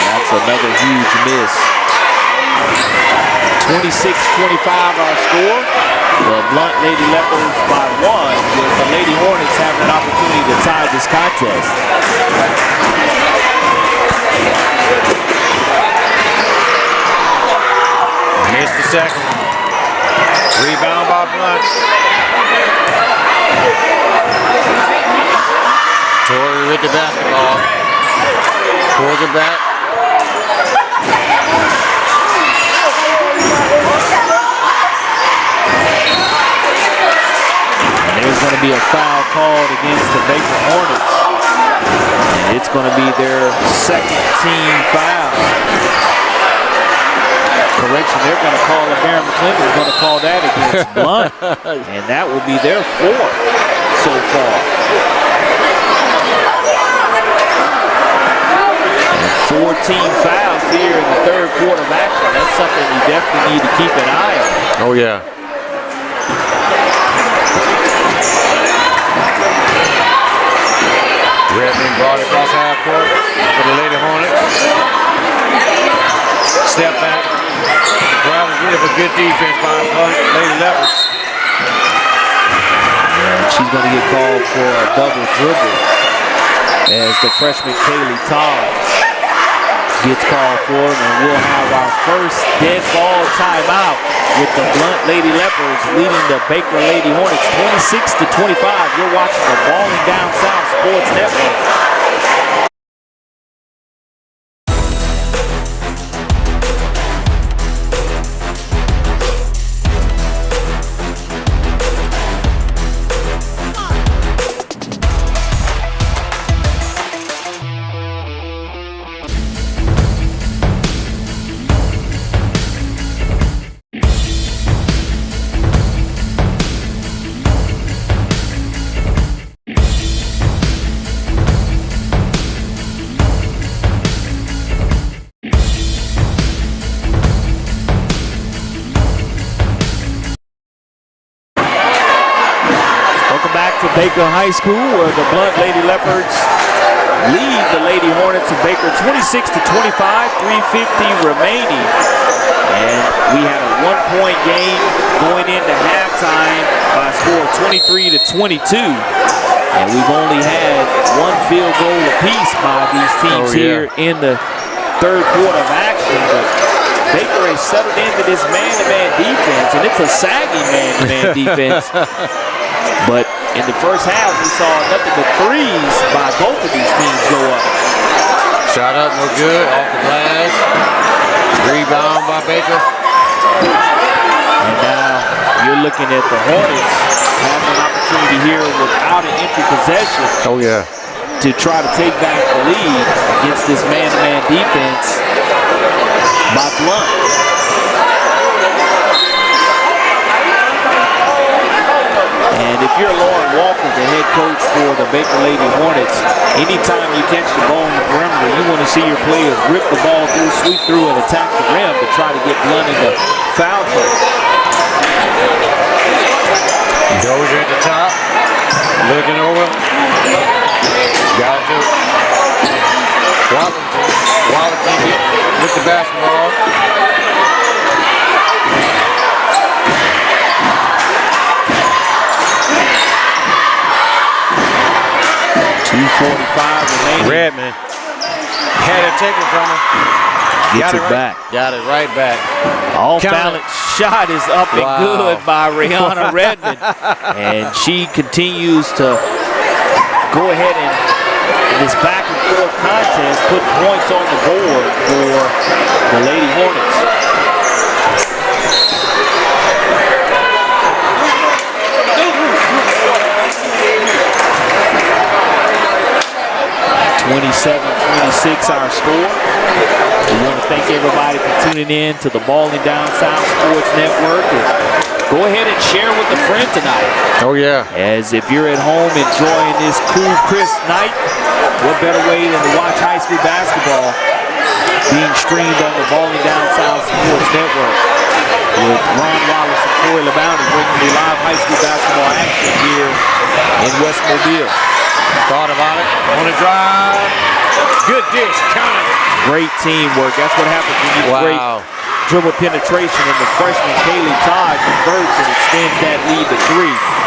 That's another huge miss. 26-25 our score. The Blount Lady Leopards by 1, with the Lady Hornets having an opportunity to tie this contest. Missed the second. Rebound by Blount. Torrey with the basketball. Pulls it back. And there's going to be a foul called against the Baker Hornets. And it's going to be their second team foul. Correction, they're going to call it. Baron McClendon's going to call that against Blount. And that will be their 4th so far. And 4 team fouls here in the third quarter of action. That's something you definitely need to keep an eye on. Oh, yeah. Redmond brought it across half court for the Lady Hornets. Step back. Well, a good defense by Lady Leopards. And she's going to get called for a double dribble as the freshman Kaylee Todd gets called for it, and we'll have our first dead ball timeout with the Blount Lady Leopards leading the Baker Lady Hornets 26-25. You're watching the Balling Down South Sports Network. Baker High School, where the Blount Lady Leopards lead the Lady Hornets of Baker 26-25, 3:50 remaining. And we had a 1-point game going into halftime by a score of 23-22. And we've only had 1 field goal apiece by these teams here in the third quarter of action. But Baker has settled into this man-to-man defense, and it's a saggy man-to-man defense. But in the first half, we saw nothing but threes by both of these teams go up. Shot up, no good, off the glass. Rebound by Baker. And now you're looking at the Hornets having an opportunity here without an empty possession. Oh, yeah. To try to take back the lead against this man-to-man defense by Blount. And if you're Lauren Walker, the head coach for the Baker Lady Hornets, anytime you catch the ball on the perimeter, you want to see your players rip the ball through, sweep through, and attack the rim to try to get Blount into foul trouble. Dozier at the top, looking over. Got to Wallington with the basketball. .245 remaining. Redmond had to take it from him. Gets it back. Got it right back. Off balance shot is up and good by Rihanna Redmond. And she continues to go ahead and in this back and forth contest put points on the board for the Lady Hornets. (27-26) our score. We want to thank everybody for tuning in to the Balling Down South Sports Network. And go ahead and share with a friend tonight. Oh, yeah. As if you're at home enjoying this cool, crisp night, what better way than to watch high school basketball being streamed on the Balling Down South Sports Network with Ron Wallace and Corey LeBounty bringing you live high school basketball action here in West Mobile. Thought about it. On the drive. Good dish. Count it. Great teamwork. That's what happens when you great dribble penetration, and the freshman Kaylee Todd converts and extends that lead to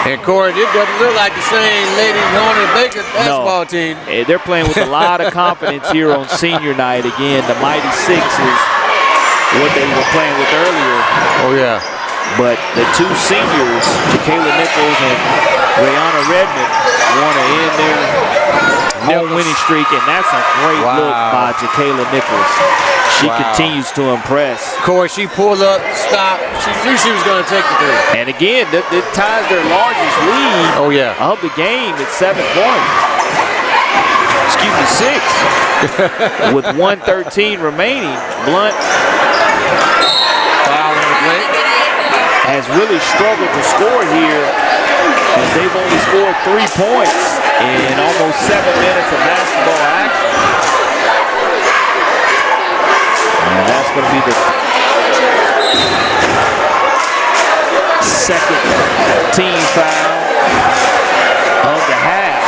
3. And Corey, it doesn't look like the same Lady Hornet Baker basketball team. They're playing with a lot of confidence here on senior night. Again, the Mighty Six is what they were playing with earlier. Oh, yeah. But the two seniors, Jacayla Nichols and Rihanna Redmond, want to end their home winning streak, and that's a great look by Jacayla Nichols. She continues to impress. Corey, she pulled up, stopped. She knew she was going to take the 3. And again, it ties their largest lead of the game at 7 points. Excuse me, 6. With 1:13 remaining, Blount has really struggled to score here, as they've only scored 3 points in almost 7 minutes of basketball action. And that's going to be the second team foul of the half.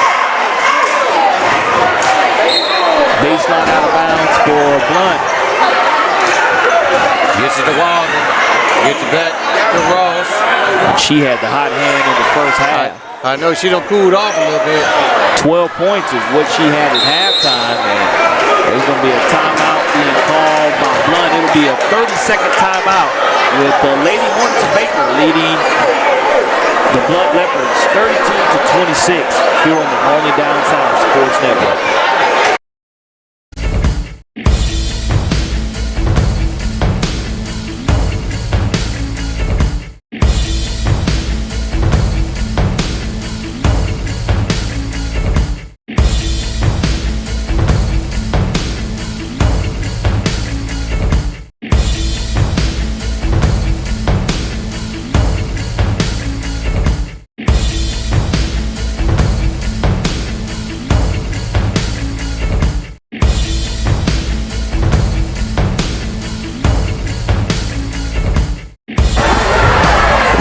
Baseline out of bounds for Blount. Gets it to Walden. Gets it back to Ross. She had the hot hand in the first half. I know she done cooled off a little bit. 12 points is what she had at halftime, and there's going to be a timeout being called by Blount. It'll be a 30-second timeout with the Lady Hornets of Baker leading the Blount Leopards 32-26 here on the Balling Down South Sports Network.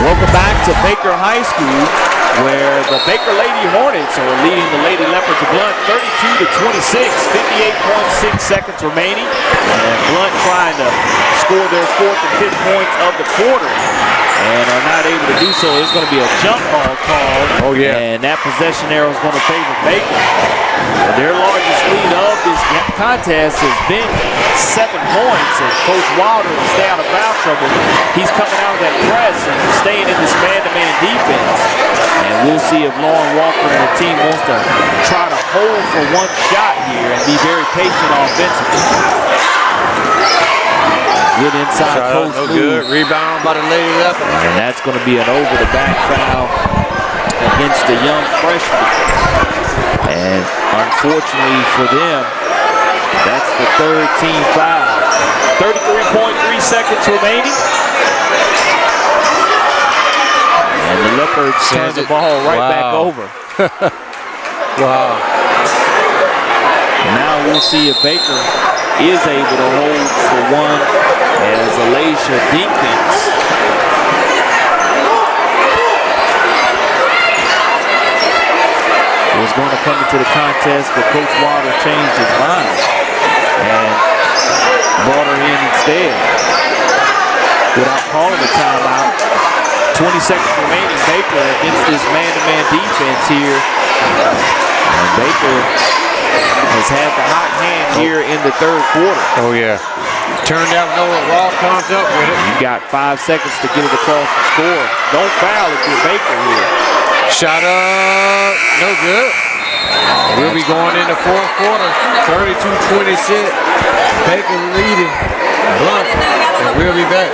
Welcome back to Baker High School, where the Baker Lady Hornets are leading the Lady Leopards of Blount 32-26, 58.6 seconds remaining. And Blount trying to score their 4th and 5th points of the quarter and are not able to do so. There's going to be a jump ball called. Oh, yeah. And that possession arrow is going to favor Baker. Their largest lead of this contest has been 7 points, and Coach Wilder to stay out of foul trouble. He's coming out of that press and staying in this man-to-man defense. And we'll see if Lauren Walker and the team wants to try to hold for one shot here and be very patient offensively. Good inside post move. Good rebound by the Lady Leopards. And that's going to be an over-the-back foul against the young freshman. And unfortunately for them, that's the 3rd team foul. 33.3 seconds remaining. And And the Leopards turn the ball right back over. Wow. Now we'll see if Baker is able to hold for one as Alacia Dinkins was going to come into the contest, but Coach Wilder changed his mind and brought her in instead without calling a timeout. 20 seconds remaining. Baker against this man-to-man defense here. And Baker has had the hot hand here in the third quarter. Oh, yeah. Turned out Noah Ross comes up with it. You got 5 seconds to get it across the score. Don't foul if you're Baker here. Shot up, no good. We'll be going into fourth quarter, 32-26. Baker leading Blount, and we'll be back.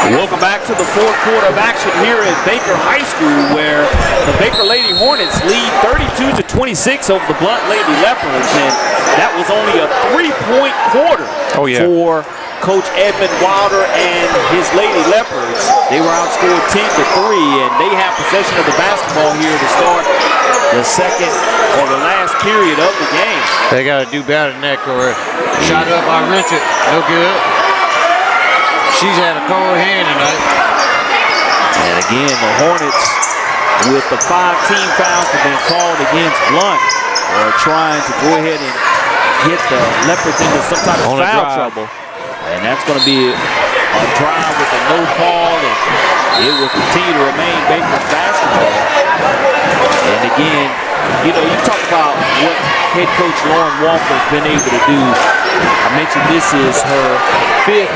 Welcome back to the fourth quarter of action here at Baker High School, where the Baker Lady Hornets lead 32-26 over the Blount Lady Leopards, and that was only a 3-point quarter for Coach Edmund Wilder and his Lady Leopards. They were outscored 10-3, and they have possession of the basketball here to start the second or the last period of the game. They got to do better than that, Corey. Shot up by Richard, no good. She's had a cold hand tonight. And again, the Hornets, with the 5 team fouls that have been called against Blount, are trying to go ahead and get the Leopards into some type of foul trouble. And that's going to be a drive with a no call, and it will continue to remain Baker's basketball. And again, you know, you talk about what head coach Lauren Walker's been able to do. I mentioned this is her 5th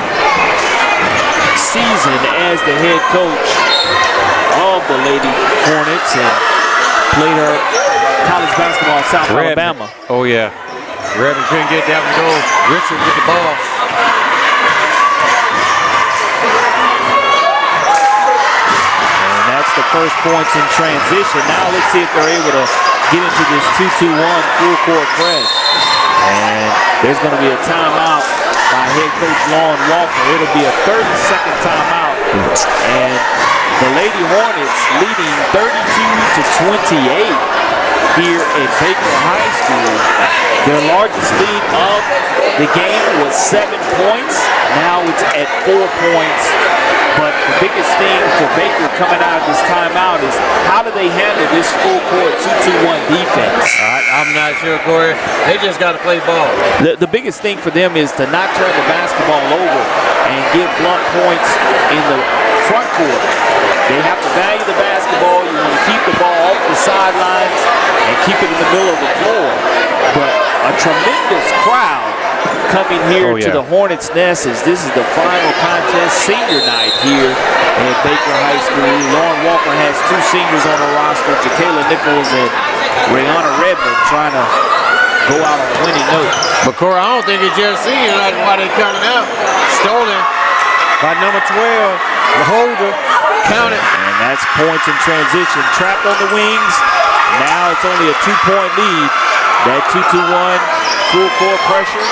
season as the head coach of the Lady Hornets, and played her college basketball in South Alabama. Oh yeah, Redmond couldn't get that one go. Richard with the ball. And that's the first points in transition. Now let's see if they're able to get into this 2-2-1 full court press. And there's going to be a timeout by head coach Lauren Walker. It'll be a 30-second timeout. And the Lady Hornets leading 32-28 here at Baker High School. Their largest lead of the game was 7 points. Now it's at 4 points. But the biggest thing for Baker coming out of this timeout is how do they handle this full court 2-2-1 defense? I'm not sure, Corey. They just got to play ball. The biggest thing for them is to not turn the basketball over and give Blount points in the front court. They have to value the basketball. You want to keep the ball off the sidelines and keep it in the middle of the floor. But a tremendous crowd coming here to the Hornets' Nest, as this is the final contest, senior night here at Baker High School. Lauren Walker has 2 seniors on her roster, Jacayla Nichols and Rihanna Redmond, trying to go out on a winning note. But Corey, I don't think it's just senior night while they're coming out. Stolen by number 12, the holder, counted. And that's points in transition. Trapped on the wings. Now it's only a 2-point lead. That 2-2-1 full court pressure.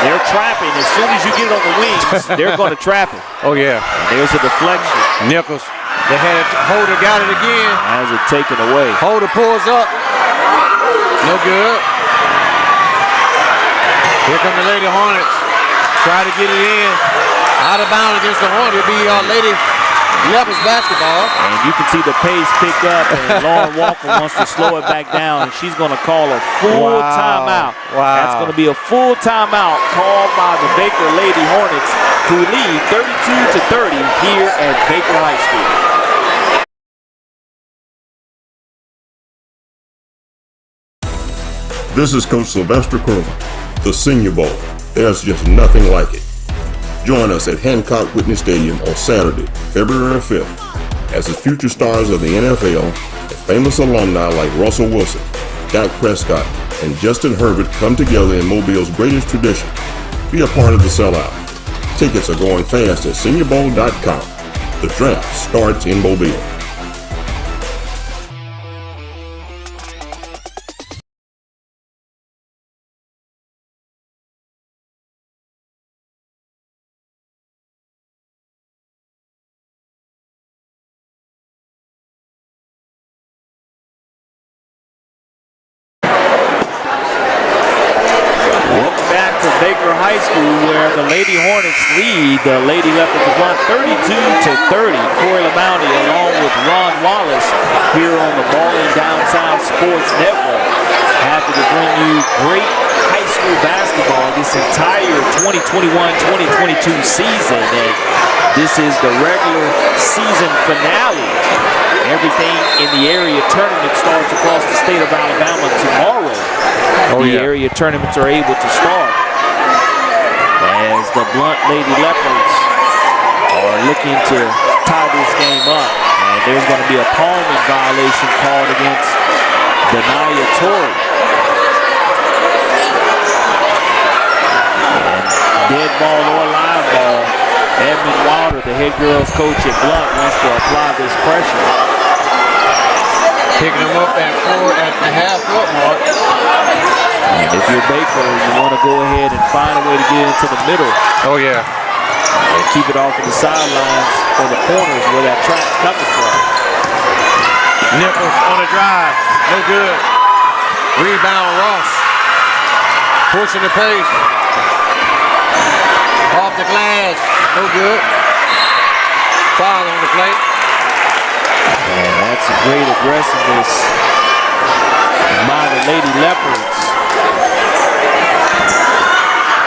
They're trapping. As soon as you get it on the wings, they're going to trap it. Oh, yeah. There's a deflection. Nichols. They had it. Holder got it again. Has it taken away. Holder pulls up. No good. Here come the Lady Hornets. Try to get it in. Out of bounds against the Hornets. It'll be Lady Leopards basketball. And you can see the pace pick up, and Lauren Walker wants to slow it back down, and she's going to call a full timeout. Wow. That's going to be a full timeout called by the Baker Lady Hornets, who lead 32-30 here at Baker High School. This is Coach Sylvester Cromer, the Senior Bowl. There's just nothing like it. Join us at Hancock Whitney Stadium on Saturday, February 5th, as the future stars of the NFL and famous alumni like Russell Wilson, Dak Prescott, and Justin Herbert come together in Mobile's greatest tradition. Be a part of the sellout. Tickets are going fast at SeniorBowl.com. The draft starts in Mobile. Baker High School, where the Lady Hornets lead the Lady Leopards of Blount 32-30. Corey LaBounty along with Ron Wallace here on the Balling Down South Sports Network. Happy to bring you great high school basketball this entire 2021-2022 season. And this is the regular season finale. Everything in the area tournament starts across the state of Alabama tomorrow. The area tournaments are able to start, as the Blount Lady Leopards are looking to tie this game up. And there's going to be a palming violation called against Denia Torrey. And dead ball or live ball, Edmund Wilder, the head girls coach at Blount, wants to apply this pressure. Picking them up at the half-court mark. And if you're Baker, you want to go ahead and find a way to get into the middle. Oh, yeah. And keep it off of the sidelines or the corners where that track's coming from. Nichols on a drive. No good. Rebound Ross. Pushing the pace. Off the glass. No good. Foul on the plate. And that's a great aggressiveness by the Lady Leopards.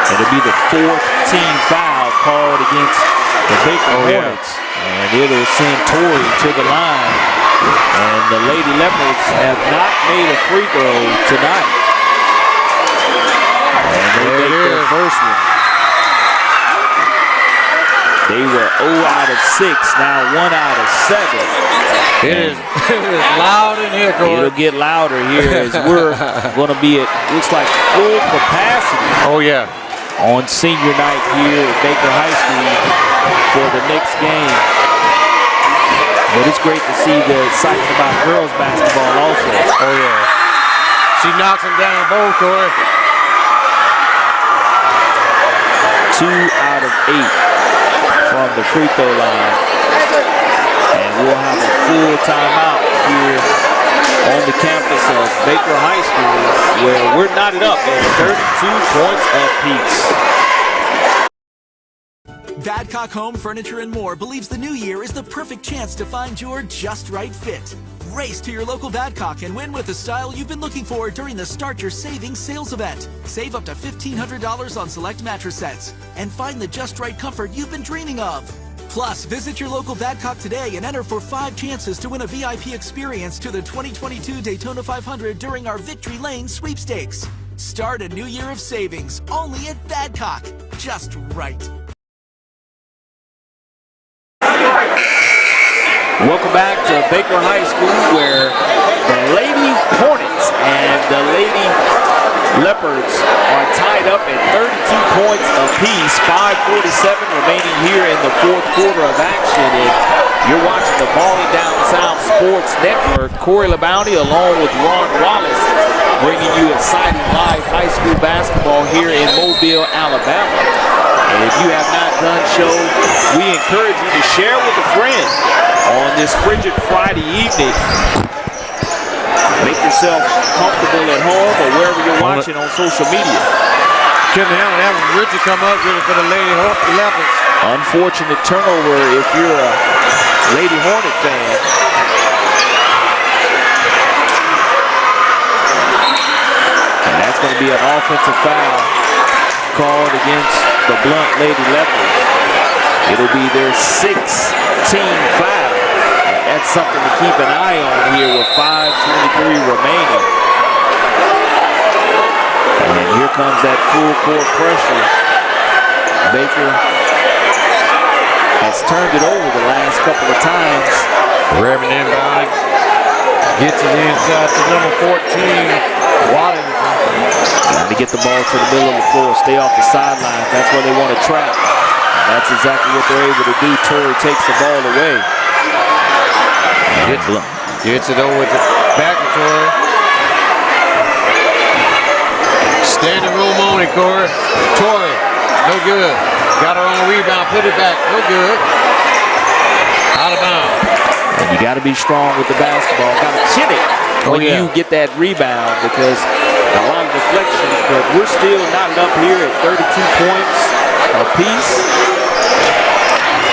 It'll be the fourth team foul called against the Baker Hornets. And it'll send Torrey to the line. And the Lady Leopards have not made a free throw tonight. And they make their first one. They were 0 out of 6, now 1 out of 7. It is loud in here, Corey. It'll get louder here as we're going to be at, looks like, full capacity. Oh, yeah. On senior night here at Baker High School for the next game. But it's great to see the excitement about girls basketball also. Oh, yeah. She knocks him down both, Corey. 2 out of 8 from the free throw line. And we'll have a full timeout here on the campus of Baker High School, where we're knotted up at 32 points apiece. Badcock Home Furniture and More believes the new year is the perfect chance to find your just right fit. Race to your local Badcock and win with the style you've been looking for during the Start Your Savings sales event. Save up to $1,500 on select mattress sets and find the just right comfort you've been dreaming of. Plus, visit your local Badcock today and enter for 5 chances to win a VIP experience to the 2022 Daytona 500 during our Victory Lane sweepstakes. Start a new year of savings only at Badcock. Just right. Welcome back to Baker High School, where the Lady Hornets and the Lady Leopards are tied up at 32 points apiece. 5:47 remaining here in the fourth quarter of action. And you're watching the Balling Down South Sports Network. Corey LaBounty along with Ron Wallace bringing you exciting live high school basketball here in Mobile, Alabama. And if you have not done so, we encourage you to share with a friend on this frigid Friday evening. Make yourself comfortable at home or wherever you're watching on social media. Couldn't handle that when Richard come up with it for the Lady Leopards. Unfortunate turnover if you're a Lady Hornet fan. And that's going to be an offensive foul called against the Blount Lady Leopards. It'll be their 16th foul. That's something to keep an eye on here with 5:23 remaining. And here comes that full court pressure. Baker has turned it over the last couple of times. Redmond inbound. Gets it inside to number 14, Washington. Trying to get the ball to the middle of the floor, stay off the sidelines. That's where they want to trap. And that's exactly what they're able to do. Torrey takes the ball away. Gets it over to back to Torrey. Standing room on it, Corey. Torrey, no good. Got her on a rebound, put it back, no good. Out of bounds. And you got to be strong with the basketball. Got to chin it when you get that rebound because a lot of deflections, but we're still not up here at 32 points apiece.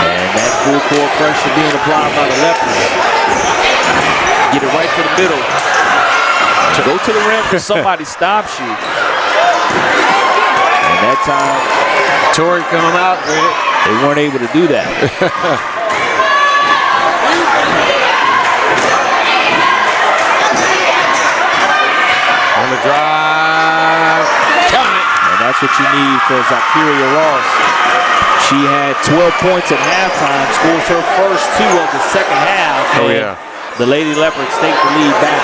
And that full court pressure being applied by the Leopards. Get it right to the middle. To go to the rim if somebody stops you. And that time, Torrey coming out with it. They weren't able to do that. On the drive. Count it. And that's what you need for Zakiria Ross. She had 12 points at halftime, scores her first 2 of the second half. Oh, yeah. The Lady Leopards take the lead back.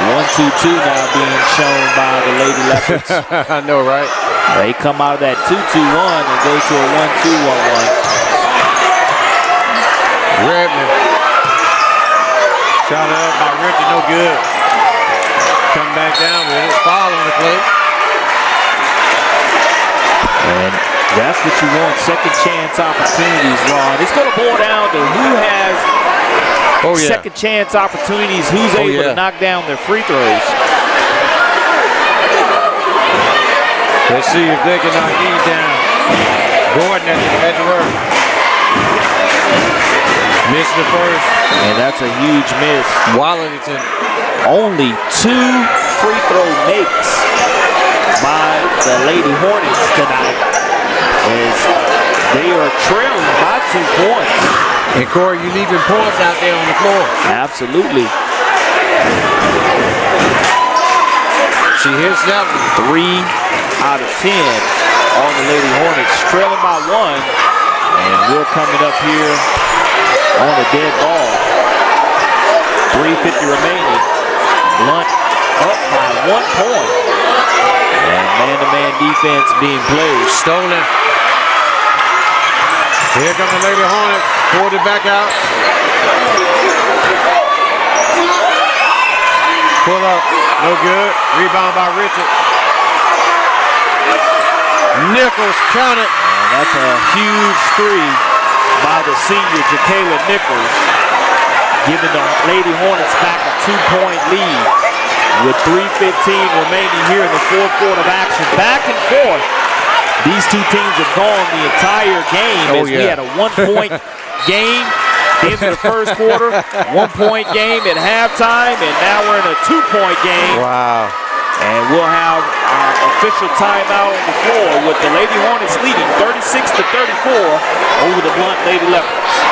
1-2-2 now being shown by the Lady Leopards. I know, right? They come out of that 2-2-1 and go to a 1-2-1-1. Redmond. Shot up by Richard, no good. Come back down with it. Foul on the play. And that's what you want, second chance opportunities, Ron. It's going to boil down to who has second chance opportunities, who's able to knock down their free throws. Let's see if they can knock these down. Gordon at the work. Missed the first. And that's a huge miss. Wallington. Only 2 free throw makes by the Lady Hornets tonight as they are trailing by 2 points. And Corey, you leaving points out there on the floor. Absolutely. She hits that one. 3 out of 10 on the Lady Hornets, trailing by 1. And we're coming up here on a dead ball. 3:50 remaining. Blount up by 1 point. And man-to-man defense being played. Stolen. Here come the Lady Hornets. Pulled it back out. Pull up. No good. Rebound by Richard. Nichols count it. And that's a huge 3 by the senior Jakayla Nichols, giving the Lady Hornets back a 2-point lead with 3:15 remaining here in the fourth quarter of action. Back and forth. These two teams have gone the entire game as we had a 1-point game at the end of the first quarter, 1-point game at halftime, and now we're in a 2-point game. Wow. And we'll have our official timeout on the floor with the Lady Hornets leading 36-34 over the Blount Lady Leopards.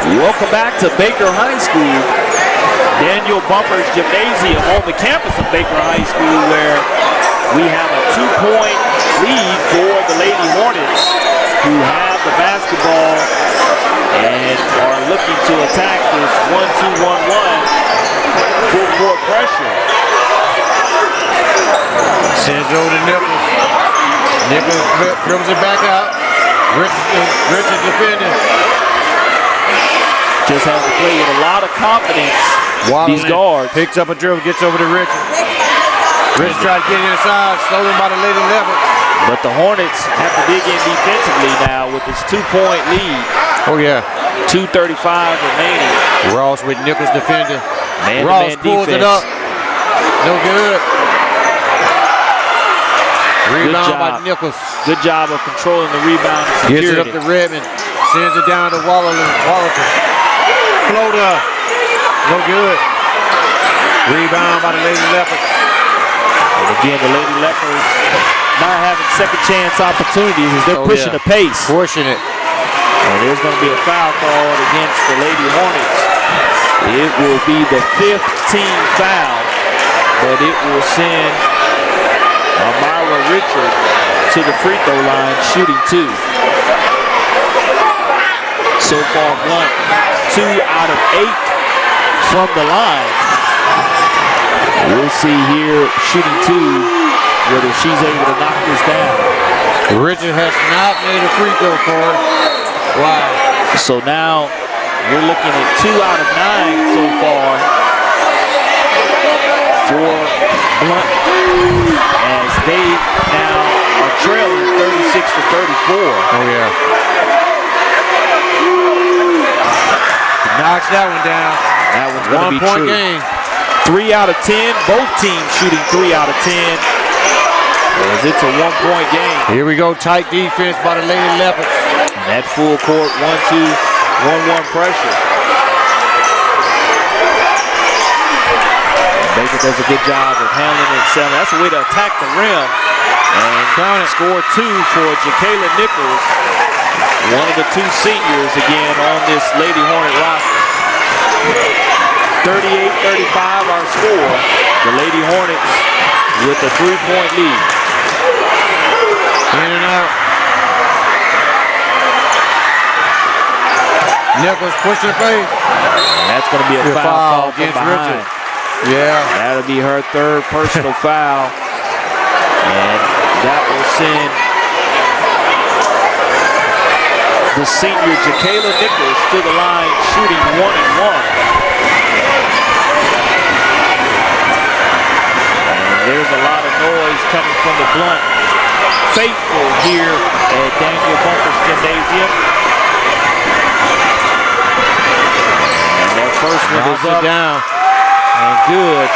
Welcome back to Baker High School. Daniel Bumpers Gymnasium on the campus of Baker High School, where we have a 2-point lead for the Lady Hornets, who have the basketball and are looking to attack this 1-2-1-1 full court pressure. Sends it over to Nichols. Nichols dribbles it back out. Richard defending. Just has to play with a lot of confidence. These guards. Picks up a dribble, gets over to Richard. Richard tried to get inside, stolen by the Lady Leopards. But the Hornets have to dig in defensively now with this 2-point lead. Oh, yeah. 2:35 remaining. Ross with Nichols defending. Man-to-man Ross pulls it up. No good. Rebound by Nichols. Good job of controlling the rebound and security. Gets it up to Redmond. Sends it down to Wallerton. Floater. No good. Rebound by the Lady Leopards. And again, the Lady Leopards not having second chance opportunities as they're pushing the pace. Pushing it. And there's going to be a foul called against the Lady Hornets. It will be the 5th team foul, but it will send Amara Richard to the free throw line, shooting 2. So far, Blount 2 out of 8 from the line. We'll see here, shooting 2, whether she's able to knock this down. Richard has not made a free throw for her. Wow. So now you're looking at 2 out of 9 so far for Blount, as they now are trailing 36-34. Oh, yeah. Knocks that one down. That one's going to be 1 point true. game. 3 out of 10. Both teams shooting 3 out of 10. As it's a 1-point game. Here we go. Tight defense by the Lady Leopards. That full court 1-2-1-1 pressure. Baker does a good job of handling it and selling. That's a way to attack the rim. And score 2 for Jakayla Nichols, one of the 2 seniors again on this Lady Hornet roster. 38-35 our score. The Lady Hornets with a 3-point lead. In and out. Nichols pushing the face. And that's going to be a foul against Richard. Yeah. That'll be her 3rd personal foul. And that will send the senior Jakayla Nichols to the line, shooting 1 and 1. And there's a lot of noise coming from the Blount faithful here at Daniel Bumpers Gymnasium. And that first one is up down and good.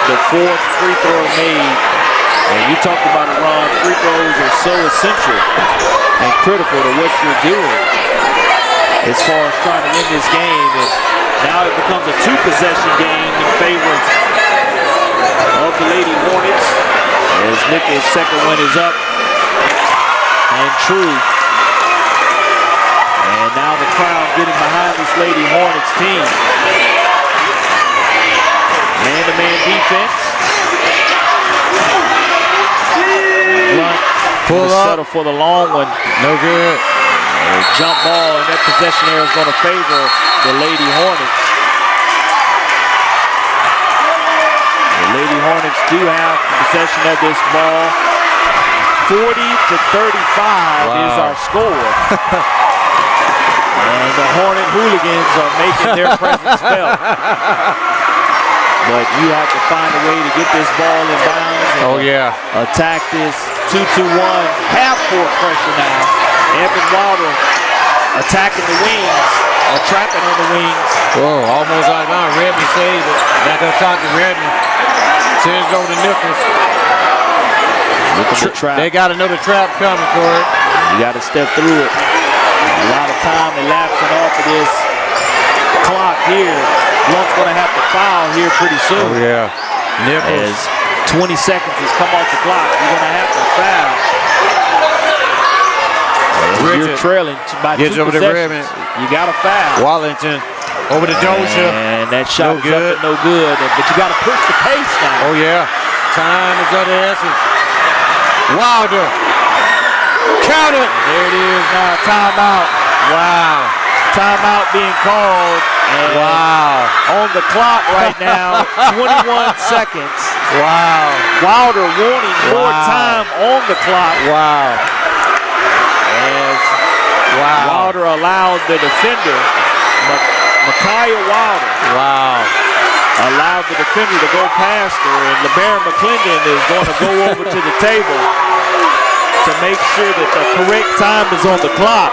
The 4th free throw made. And you talked about it, Ron. Free throws are so essential and critical to what you're doing as far as trying to win this game. And now it becomes a 2-possession game in favor of the Lady Hornets, as Nichols' second one is up and true. And now the crowd getting behind this Lady Hornets team. Man-to-man defense. Blount Pull up. Settle for the long one. No good. A jump ball, and that possession there is going to favor the Lady Hornets. The Lady Hornets do have possession of this ball. 40-35 is our score. And the Hornet hooligans are making their presence felt. But you have to find a way to get this ball in bounds and attack this 2-2-1 half-court pressure now. Evan Wilder attacking the wings, or trapping on the wings. Whoa, almost out of bounds. Redmond saved it. Back up top to Redmond. Sends over to Nichols. They got to know the trap coming for it. You got to step through it. A lot of time elapsing off of this clock here. Blount's going to have to foul here pretty soon. Oh, yeah. Nichols. As 20 seconds has come off the clock, you're going to have to foul. You're trailing by 2 possessions. You got to foul. Wallington Over to Dozier. And that shot No was up and no good. But you got to push the pace now. Oh, yeah. Time is of the essence. Wilder. Count it. There it is now, timeout. Wow. Timeout being called. And Wow. on the clock right now, 21 seconds. Wow. Wilder wanting more time on the clock. Wow. As Wow. Wilder allowed the defender, Micaiah Wilder, allowed the defender to go past her, and LeBaron McClendon is going to go over to the table to make sure that the correct time is on the clock.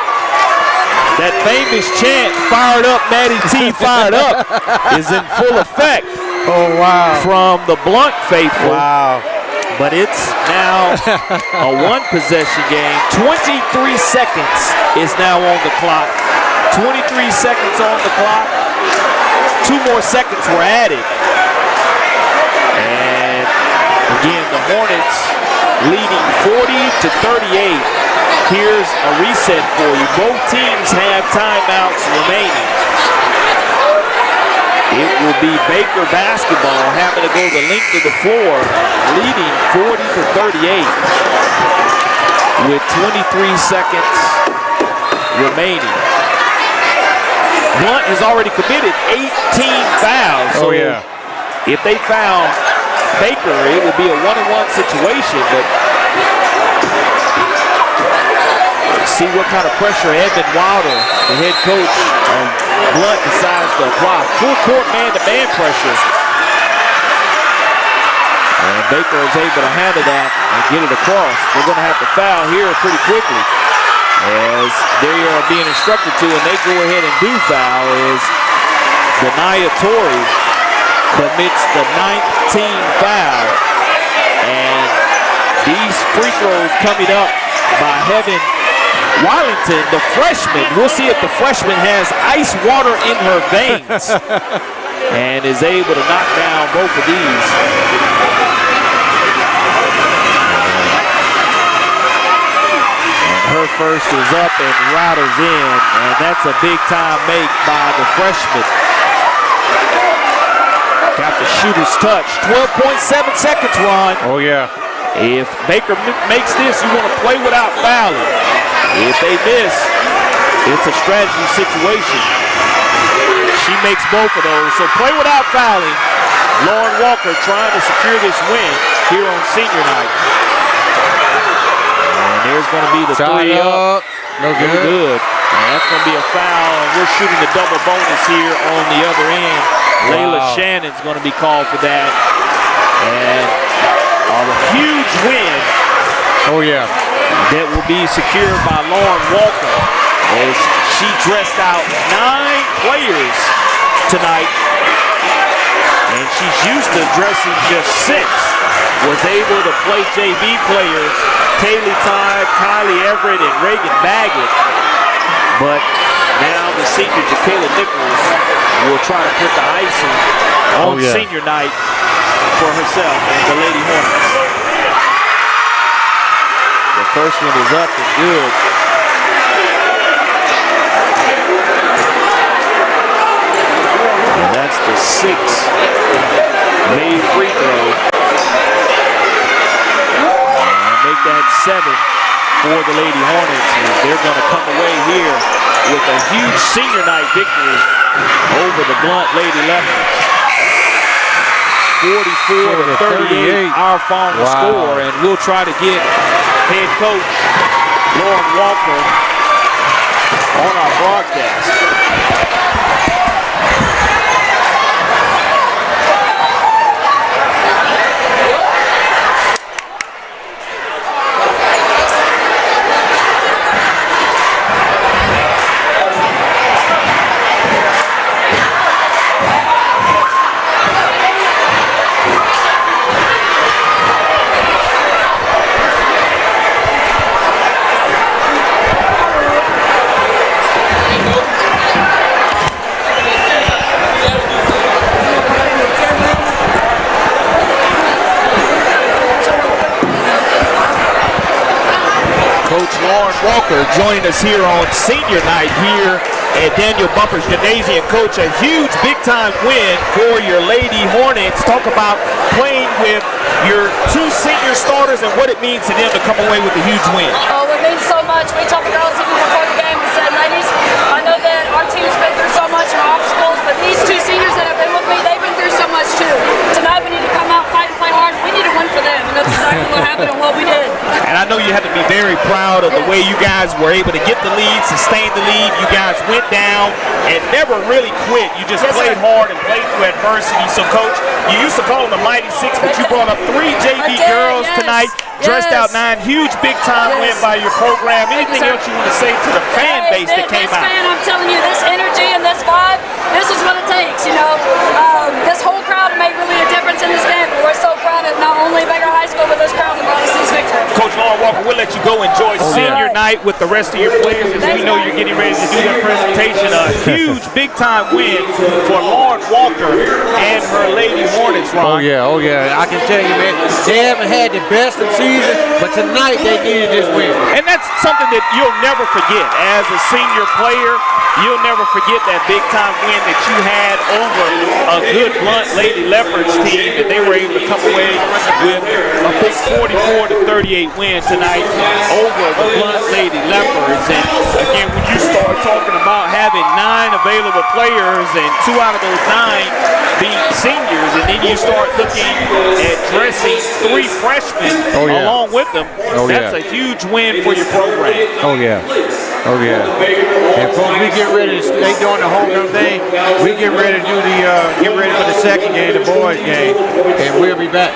That famous chant, "Fired up, Matty T, fired up," is in full effect. Oh, wow. From the Blount faithful. Wow. But it's now a one-possession game. 23 seconds is now on the clock. 23 seconds on the clock. 2 more seconds were added. And again, the Hornets leading 40-38. Here's a reset for you. Both teams have timeouts remaining. It will be Baker basketball having to go the length of the floor, leading 40-38 with 23 seconds remaining. Blount has already committed 18 fouls. So if they foul Baker, it will be a 1-on-1 situation. But see what kind of pressure Edmund Wilder, the head coach of Blount, decides to apply. Full court man-to-man pressure. And Baker is able to handle that and get it across. They're going to have to foul here pretty quickly, as they are being instructed to, and they go ahead and do foul, as Denia Torrey commits the 9th team foul. And these free throws coming up by Heaven Wallington, the freshman. We'll see if the freshman has ice water in her veins and is able to knock down both of these. And her first is up and rattles in, and that's a big time make by the freshman. Got the shooter's touch. 12.7 seconds, Ron. Oh, yeah. If Baker makes this, you want to play without fouling. If they miss, it's a strategy situation. She makes both of those, so play without fouling. Lauren Walker trying to secure this win here on senior night. And there's going to be the Shot three up. No good. And that's going to be a foul, and we're shooting the double bonus here on the other end. Layla Shannon's going to be called for that. And a huge win. Oh, yeah. That will be secured by Lauren Walker, as she dressed out 9 players tonight, and she's used to dressing just 6. Was able to play JV players, Kaylee Todd, Kylie Everett, and Reagan Baggett. But now the senior Jacayla Nichols will try to put the icing on senior night for herself and the Lady Hornets. The first one is up and good. And that's the 6th made free throw. And make that 7 for the Lady Hornets. And they're going to come away here with a huge senior night victory over the Blount Lady Leopards. 44-38, our final score, and we'll try to get head coach Lauren Walker on our broadcast. Coach Lauren Walker joining us here on senior night here at Daniel Bumper's Gymnasium. Coach, a huge big-time win for your Lady Hornets. Talk about playing with your 2 senior starters and what it means to them to come away with a huge win. Oh, it means so much. We told the girls even before the game, we said, ladies, I know that our team's been through so much and obstacles, but these 2 seniors that have been with me, they've been through so much too. Tonight we need to come out, fight and play hard. We need to win for them, and that's exactly what happened and what we did. And I know you had to be very proud of the way you guys were able to get the lead, sustain the lead. You guys went down and never really quit. You just played hard and played through adversity. So, Coach, you used to call them the Mighty Six, but you brought up 3 JV girls tonight, dressed out 9. Huge big-time win by your program. Anything else you want to say to the fan base that came out? I'm telling you, this energy and this vibe, this is what it takes, you know. This whole crowd made really a difference in this game. We're so proud of not only Baker High School, but this crowd that brought us this victory. Coach Lauren Walker, we'll let you go enjoy senior night with the rest of your players as we know you're getting ready to do that presentation. A huge big-time win for Lauren Walker and her Lady Hornets, Ron. Oh yeah. I can tell you, man, they haven't had the best of season, but tonight they needed this win. And that's something that you'll never forget. As a senior player, you'll never forget that big-time win that you had over a good Blount Lady Leopards team, and they were able to come away with a big 44-38 win tonight over the Blount Lady Leopards. And again, when you start talking about having 9 available players and 2 out of those 9 being seniors, and then you start looking at dressing 3 freshmen along with them, that's a huge win for your program. Oh yeah. And folks, we get ready to stay doing the homecoming thing. We get ready to do get ready for the second game, the boys game, and we'll be back.